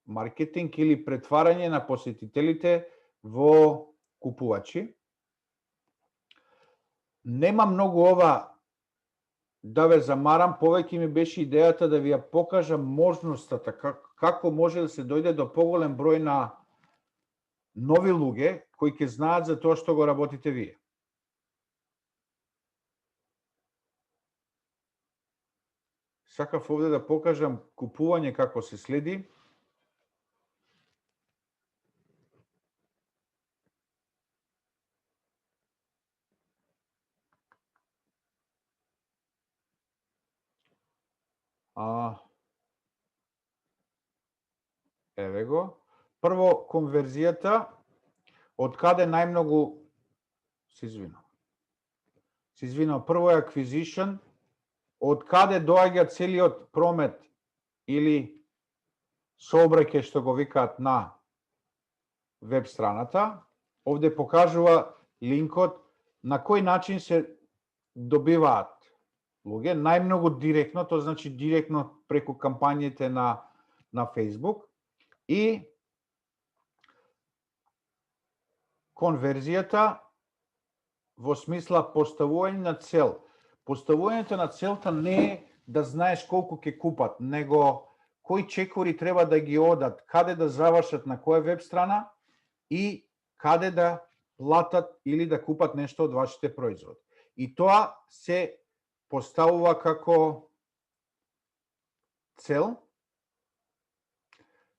marketing или претварање на посетителите во купувачи. Нема многу ова да ве замарам, повеќе ми беше идејата да ви ја покажам можността како може да се дојде до поголем број на нови луѓе кои ќе знаат за тоа што го работите вие. Сакав овде да покажам купување како се следи. Еве го. Прво конверзијата, од каде најмногу се извинувам. Прво е acquisition, од каде доаѓа целиот промет или сообраќај што го викаат на веб страната. Овде покажува линкот на кој начин се добиваат луѓе, најмногу директно, тоа значи директно преку кампањите на Facebook и конверзијата во смисла поставување на цел. Поставувањето на целта не е да знаеш колку ќе купат, него кои чекори треба да ги одат, каде да завршат на која веб страна и каде да платат или да купат нешто од вашите производи. И тоа се поставува како цел.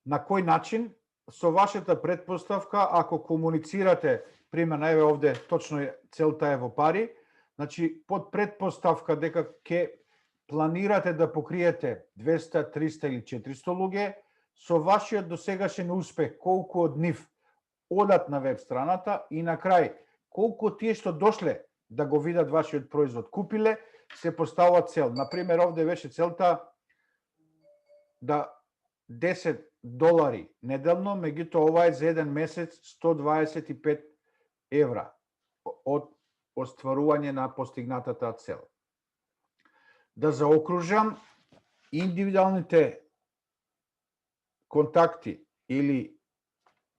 На кој начин? Со вашата претпоставка, ако комуницирате, примерно, еве овде точно целта е во пари, значи под претпоставка дека ќе планирате да покриете 200, 300 или 400 луѓе, со вашиот досегашен успех, колку од нив одат на веб страната и на крај, колку тие што дошле да го видат вашиот производ купиле, се поставува цел. Например, овде беше целта да $10 неделно, меѓутоа ова е за еден месец 125 евра од остварување на постигнатата цел. Да заокружам, индивидуалните контакти или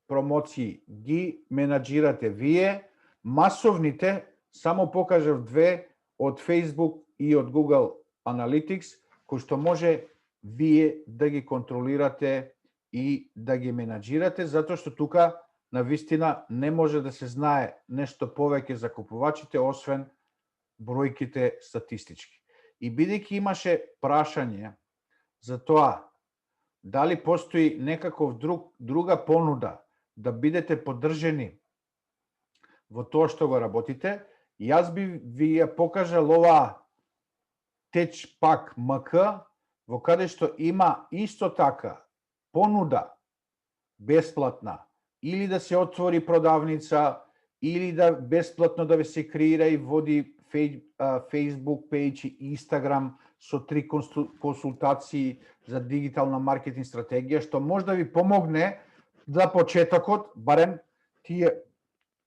промоции ги менаџирате вие, масовните само покажав две од Facebook и од Google Analytics, кои што може вие да ги контролирате и да ги менаџирате, затоа што тука навистина не може да се знае нешто повеќе за купувачите, освен бројките статистички. И бидејќи имаше прашање за тоа дали постои некаков друга понуда да бидете поддржени во тоа што го работите, јас би ви ја покажал оваа Tech-Pack MK, во каде што има исто така понуда бесплатна, или да се отвори продавница, или да бесплатно да ви се креира и води Facebook page и Instagram со 3 консултации за дигитална маркетинг стратегија, што може да ви помогне за почетокот, барем тие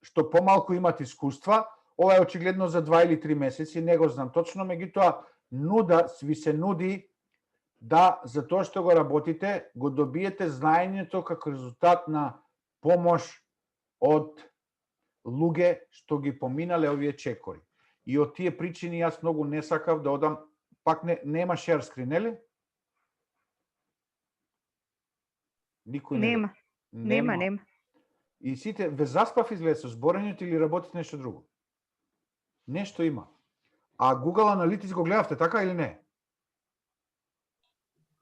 што помалку имат искуства. Ова е очигледно за 2 или 3 месеци, не го знам точно, меѓутоа ви се нуди да за тоа што го работите, го добиете знаењето како резултат на помош од луѓе што ги поминале овие чекори. И од тие причини јас многу не сакав да одам, пак нема share screen, нели? Никој Нема. Нема. И сите ве заспав изгледа со зборењето или работите нешто друго? Нешто има. А Google Analytics го гледавте, така или не?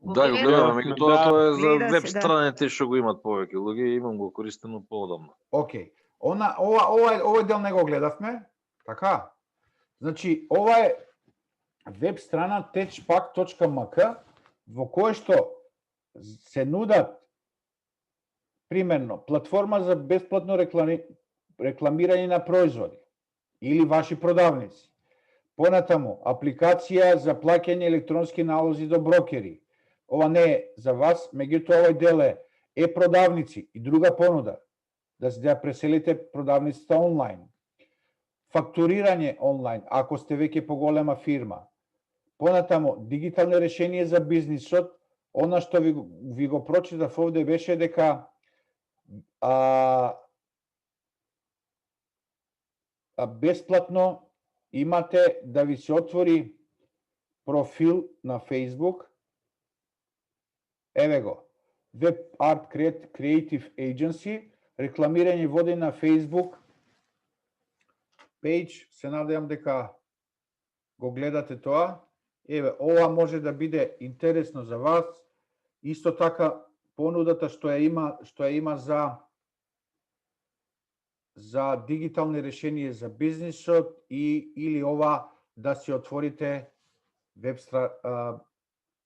Да, го гледаме, меѓутоа тоа е за Гледа се, веб да. страните што го имат повеќе луѓе, имам го користено поодамно. Океј. Овој дел не го гледавме, така? Значи, ова е веб страна techpack.mk во кој што се нудат примерно платформа за бесплатно рекламирање на производи или ваши продавници. Понатаму, апликација за плаќање електронски налози до брокери. Ова не е за вас, меѓутоа овој дел е продавници и друга понуда, да ја преселите продавницата онлайн. Фактурирање онлайн, ако сте веќе поголема фирма. Понатаму, дигитални решенија за бизнисот. Она што ви го прочитав овде беше дека бесплатно имате да ви се отвори профил на Facebook. Еве го. Web Art Creative Agency, рекламирање води на Facebook page. Се надевам дека го гледате тоа. Еве, ова може да биде интересно за вас. Исто така понудата што ја има за дигитални решенија за бизнисот или ова да си отворите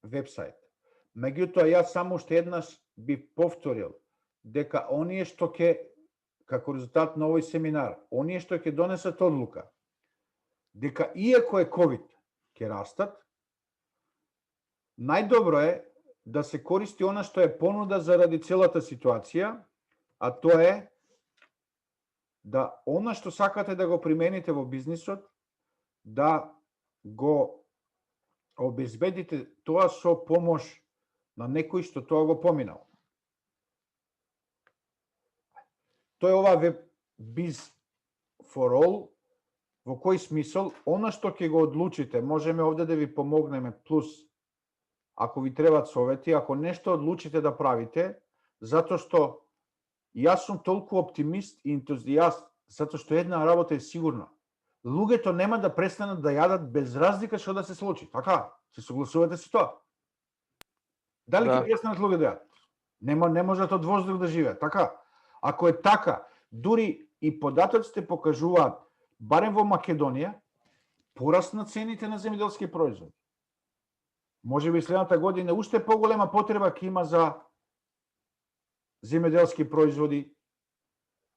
вебсайт. Меѓутоа, јас само уште еднаш би повторил дека оние што како резултат на овој семинар, оние што ќе донесат одлука, дека иако е COVID, ќе растат, најдобро е да се користи она што е понуда заради целата ситуација, а тоа е да она што сакате да го примените во бизнисот, да го обезбедите тоа со помош на некој што тоа го поминал. Тоа е ова веб Biz for All, во кој смисол, она што ќе го одлучите, можеме овде да ви помогнеме, плюс, ако ви требаат совети, ако нешто одлучите да правите, затоа што јас сум толку оптимист и ентузијаст, затоа што една работа е сигурна. Луѓето нема да престанат да јадат без разлика што да се случи. Така, се согласувате со тоа? Дали ќе престанат луѓе да јадат? Не можат од воздух да живеат, така? Ако е така, дури и податоците покажуваат, барем во Македонија, пораст на цените на земјоделски производи. Може би следната година уште поголема потреба ќе има за земјоделски производи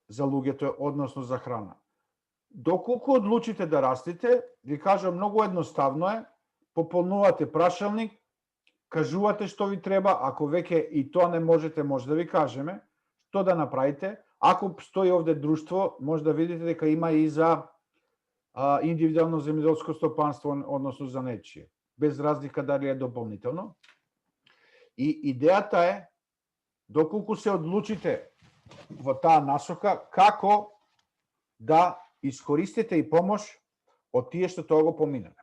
за луѓето, односно за храна. Доколку одлучите да растите, ви кажам, многу едноставно е, пополнувате прашалник, кажувате што ви треба, ако веќе и тоа не можете, може да ви кажеме, што да направите. Ако стои овде друштво, може да видите дека има и за индивидуално земјоделско стопанство, односно за нечие, без разлика дали е дополнително. И идејата е, доколку се одлучите во таа насока, како да искористите и помош од тие што тоа го поминале.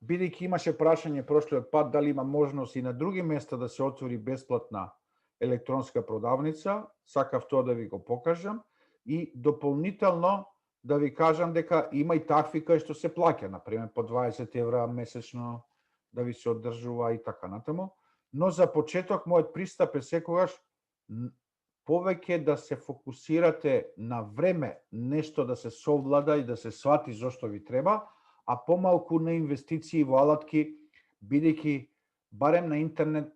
Бидејќи имаше прашање прошлиот пат дали има можност и на други места да се отвори бесплатна електронска продавница, сакав тоа да ви го покажам и дополнително да ви кажам дека има и такви кај што се плаќа, например по 20 евра месечно да ви се одржува и така натаму, но за почеток мојот пристап е секогаш повеќе да се фокусирате на време нешто да се совлада и да се свати зошто ви треба, а помалку на инвестиции во алатки, бидејќи барем на интернет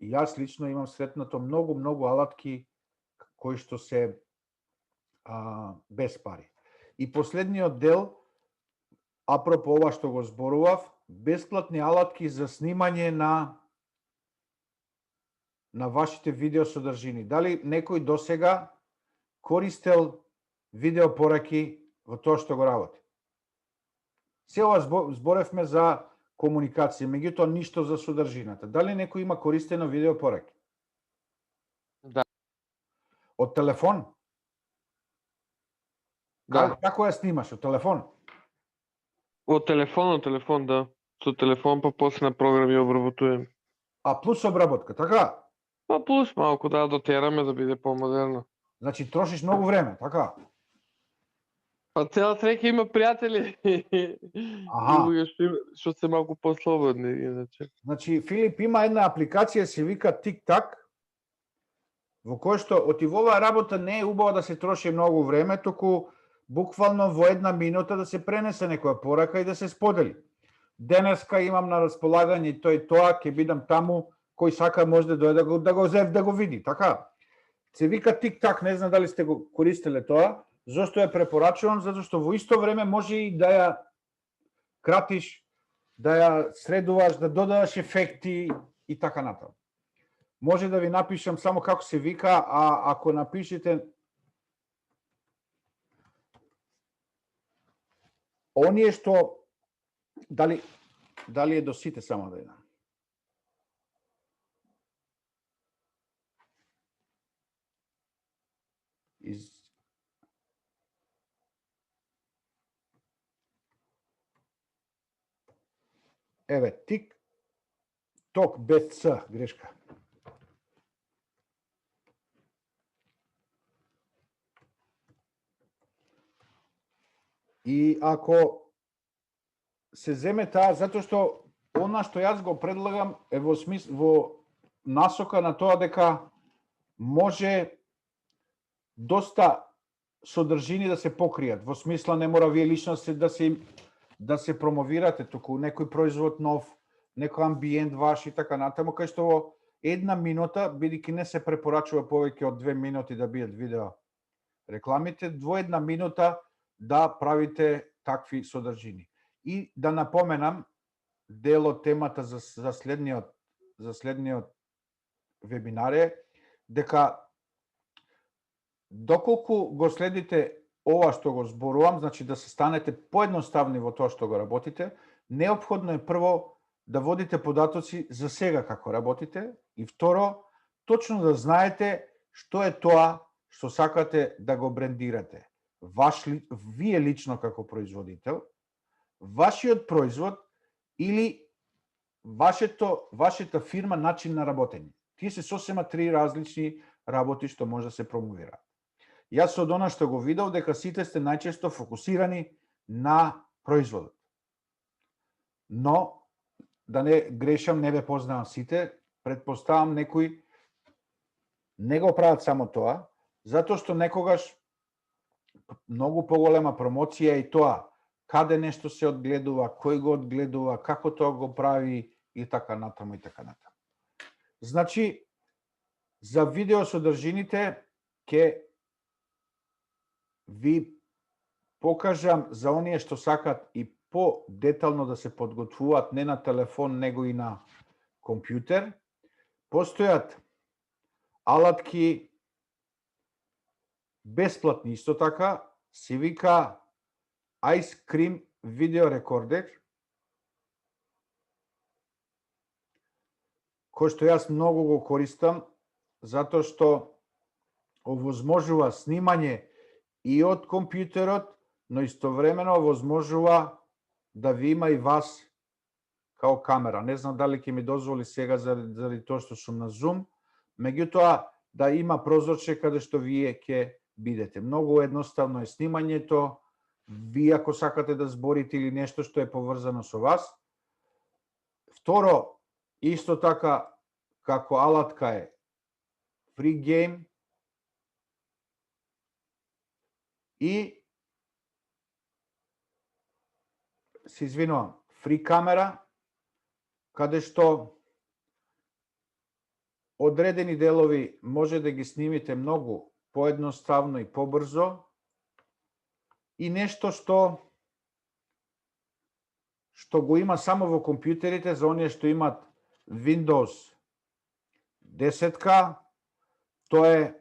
јас лично имам сретнато многу алатки кои што се без пари. И последниот дел, апропо ова што го зборував, бесплатни алатки за снимање на вашите видеосодржини. Дали некој досега користел видеопораки во тоа што го работи? Се ова зборевме за комуникација, меѓутоа ништо за содржината. Дали некој има користено видеопораки? Да. Од телефон? Да. Како ја снимаш? Од телефон? Од телефон, да. Со телефон, па после на програми обработувам. А плюс обработка, така? Па плюс малку да дотераме да биде помодерно. Значи трошиш многу време, така? Па цела среќа има пријатели. Луѓе што се малку послободни иначе. Значи Филип има една апликација се вика TikTok, во кој што од оваа работа не е убаво да се троши многу време, туку буквално во една минута да се пренесе некоја порака и да се сподели. Денеска имам на располагање тој тоа, ќе бидам таму, кој сака може да дојде да го види, така? Се вика TikTok, не знам дали сте го користеле тоа. Зошто ја препорачувам? Затоа што во исто време може и да ја кратиш, да ја средуваш, да додаваш ефекти и така натаму. Може да ви напишам само како се вика, а ако напишете оние што дали е до сите само да видам. Еве, TikTok без Ц, грешка. И ако се земе таа, затоа што она што јас го предлагам е во насока на тоа дека може доста содржини да се покријат, во смисла не мора вие лично да се промовирате, туку некој производ нов, некој амбиент ваш и така натаму, кај што во една минута, бидејќи не се препорачува повеќе од 2 минути да бидат видео рекламите, во една минута да правите такви содржини. И да напоменам, дел од темата за следниот вебинар е дека доколку го следите ова што го зборувам, значи да се станете поедноставни во тоа што го работите, неопходно е прво да водите податоци за сега како работите и второ, точно да знаете што е тоа што сакате да го брендирате. Вие лично како производител, вашиот производ или вашата фирма начин на работење. Тие се сосема три различни работи што може да се промовираат. Јас од она што го видов дека сите сте најчесто фокусирани на производот. Но, да не грешам, не ве познавам сите, предпоставам некои не го прават само тоа, затоа што некогаш многу поголема промоција и тоа, каде нешто се одгледува, кој го одгледува, како тоа го прави и така натаму и така натаму. Значи, за видеосодржините ќе ви покажам за оние што сакат и по-детално да се подготвуваат не на телефон, него и на компјутер. Постојат алатки бесплатни исто така, се вика Ice Cream Video Recorder, кој што јас многу го користам, затоа што овозможува снимање и од компјутерот, но истовремено овозможува да ви има и вас као камера. Не знам дали ќе ми дозволи сега заради тоа што сум на Zoom, меѓутоа да има прозорче каде што вие ќе бидете. Многу едноставно е снимањето, вие ако сакате да зборите или нешто што е поврзано со вас. Второ, исто така како алатка е Free Game и се извинувам, Free Camera, каде што одредени делови може да ги снимите многу поедноставно и побрзо и нешто што го има само во компјутерите за оние што имат Windows 10, тоа е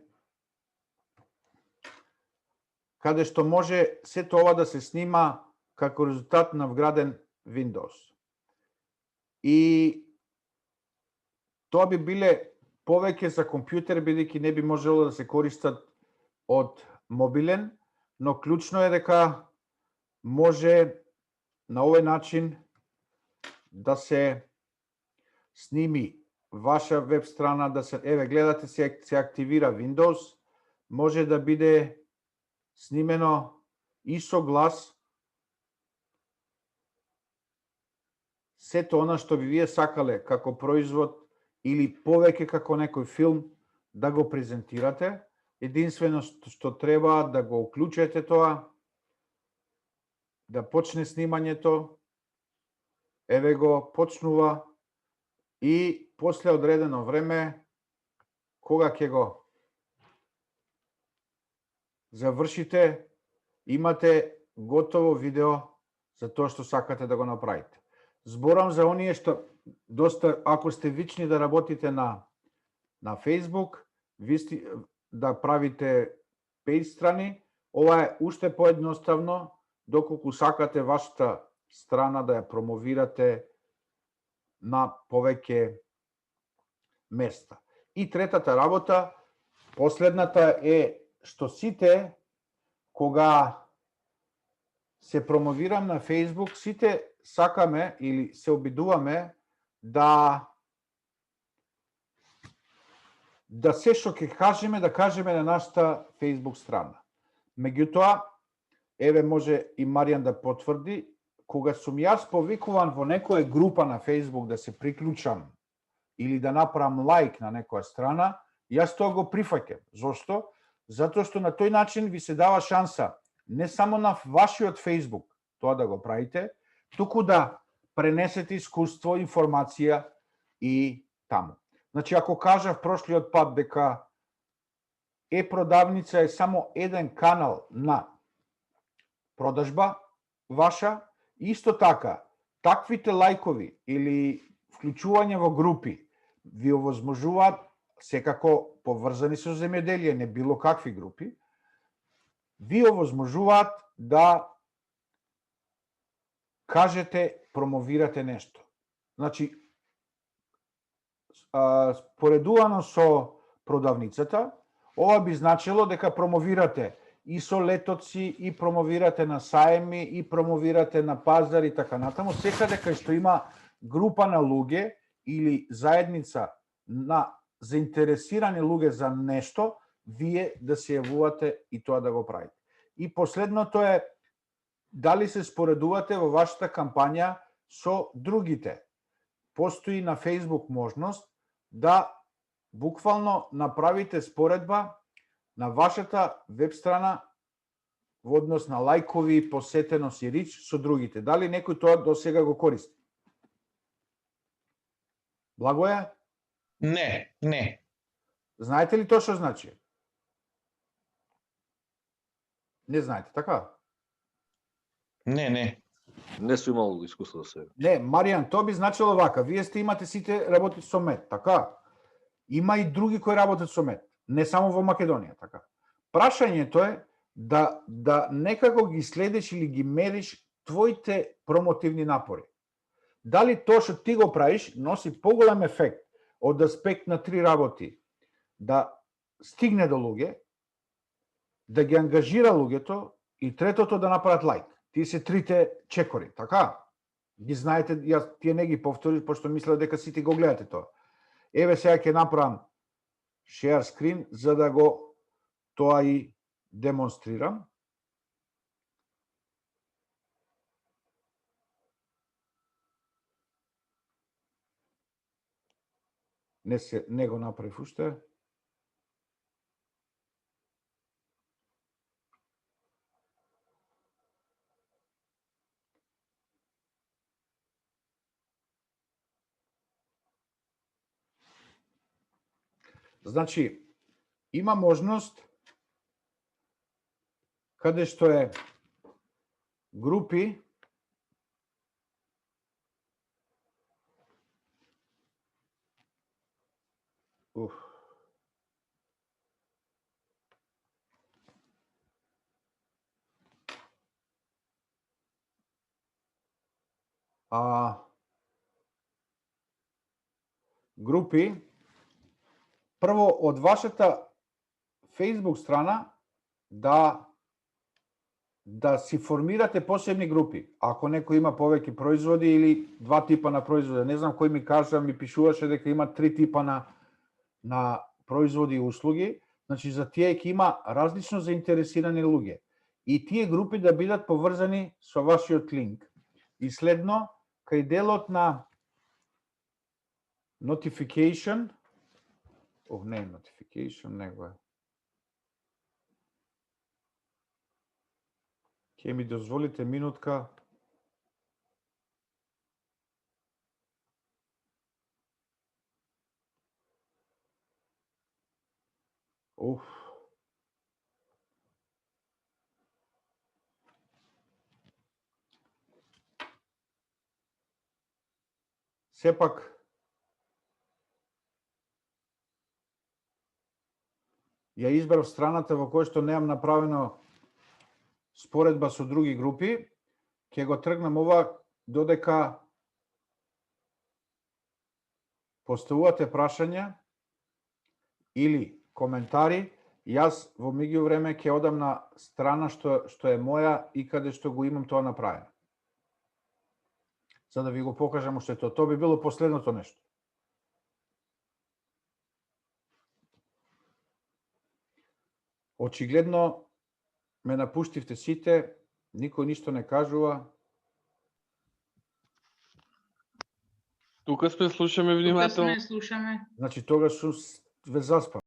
каде што може сето ова да се снима како резултат на вграден Windows. И тоа би биле повеќе за компјутер, бидејќи не би можело да се користат од мобилен, но клучно е дека може на овој начин да се сними ваша веб страна, да се, еве, гледате се активира Windows, може да биде снимено и со глас, сето она што би вие сакале како производ или повеќе како некој филм да го презентирате. Единствено што треба да го уклучете тоа, да почне снимањето, еве го почнува и после одредено време, кога ќе го завршите, имате готово видео за тоа што сакате да го направите. Зборам за оние што доста, ако сте вични да работите на Facebook, да правите пејдж страни, ова е уште поедноставно, доколку сакате вашата страна да ја промовирате на повеќе места. И третата работа, последната е што сите, кога се промовирам на Facebook, сите сакаме или се обидуваме да се што ќе кажеме, да кажеме на нашата Facebook страна. Меѓутоа, еве може и Маријан да потврди, кога сум јас повикуван во некоја група на Facebook да се приклучам или да направам лайк на некоја страна, јас тоа го прифаќам. Зошто? Затоа што на тој начин ви се дава шанса не само на вашиот Facebook тоа да го правите, туку да пренесете искуство, информација и таму. Значи, ако кажав прошлиот пат дека продавница е само еден канал на продажба ваша, исто така, таквите лајкови или вклучување во групи ви овозможуваат, секако поврзани со земјоделие, не било какви групи, ви овозможуваат да кажете, промовирате нешто. значи споредувано со продавницата, ова би значило дека промовирате и со летоци, и промовирате на саеми, и промовирате на пазар и така натаму, секаде кај што има група на луѓе или заедница на заинтересирани луѓе за нешто, вие да се јавувате и тоа да го правите. И последното е дали се споредувате во вашата кампања со другите. Постои на Facebook можност да буквално направите споредба на вашата веб страна во однос на лајкови, посетеност и рич со другите. Дали некој тоа до сега го користи? Благоја? Не. Знаете ли тоа што значи? Не знаете, така? Не. Не сум имал искуство за себе. Не, Маријан, тоа би значило вака. Вие имате сите работите со мед, така? Има и други кои работат со мед, не само во Македонија, така. Прашањето е да некако ги следиш или ги мериш твоите промотивни напори. Дали тоа што ти го правиш носи поголем ефект од аспект на три работи, да стигне до луѓе, да ги ангажира луѓето и третото да направат лајк. Тие се трите чекори, така? Ги знаете, јас тие не ги повторив, пошто мислев дека сите го гледате тоа. Еве сега ќе направам share screen за да го тоа и демонстрирам. Не го направив уште. Значи, има можност каде што е групи групи прво од вашата Facebook страна да си формирате посебни групи. Ако некој има повеќе производи или два типа на производи, не знам кој ми кажа, ми пишуваше дека има три типа на производи и услуги, значи за тие ќе има различно заинтересирани луѓе. И тие групи да бидат поврзани со вашиот линк. И следно, кај делот на notification, не notification, него е. Ке ми дозволите минутка. Сепак, ја избрав страната во која што немам направено споредба со други групи, ќе го тргнам ова додека поставувате прашања или коментари. Јас во меѓувреме ќе одам на страна што е моја и каде што го имам тоа направено. За да ви го покажам уште тоа. Тоа би било последното нешто. Очигледно ме напуштивте сите, никој ништо не кажува. Тука сме, слушаме внимателно. Тука сме, слушаме. Значи тогаш ве заспам.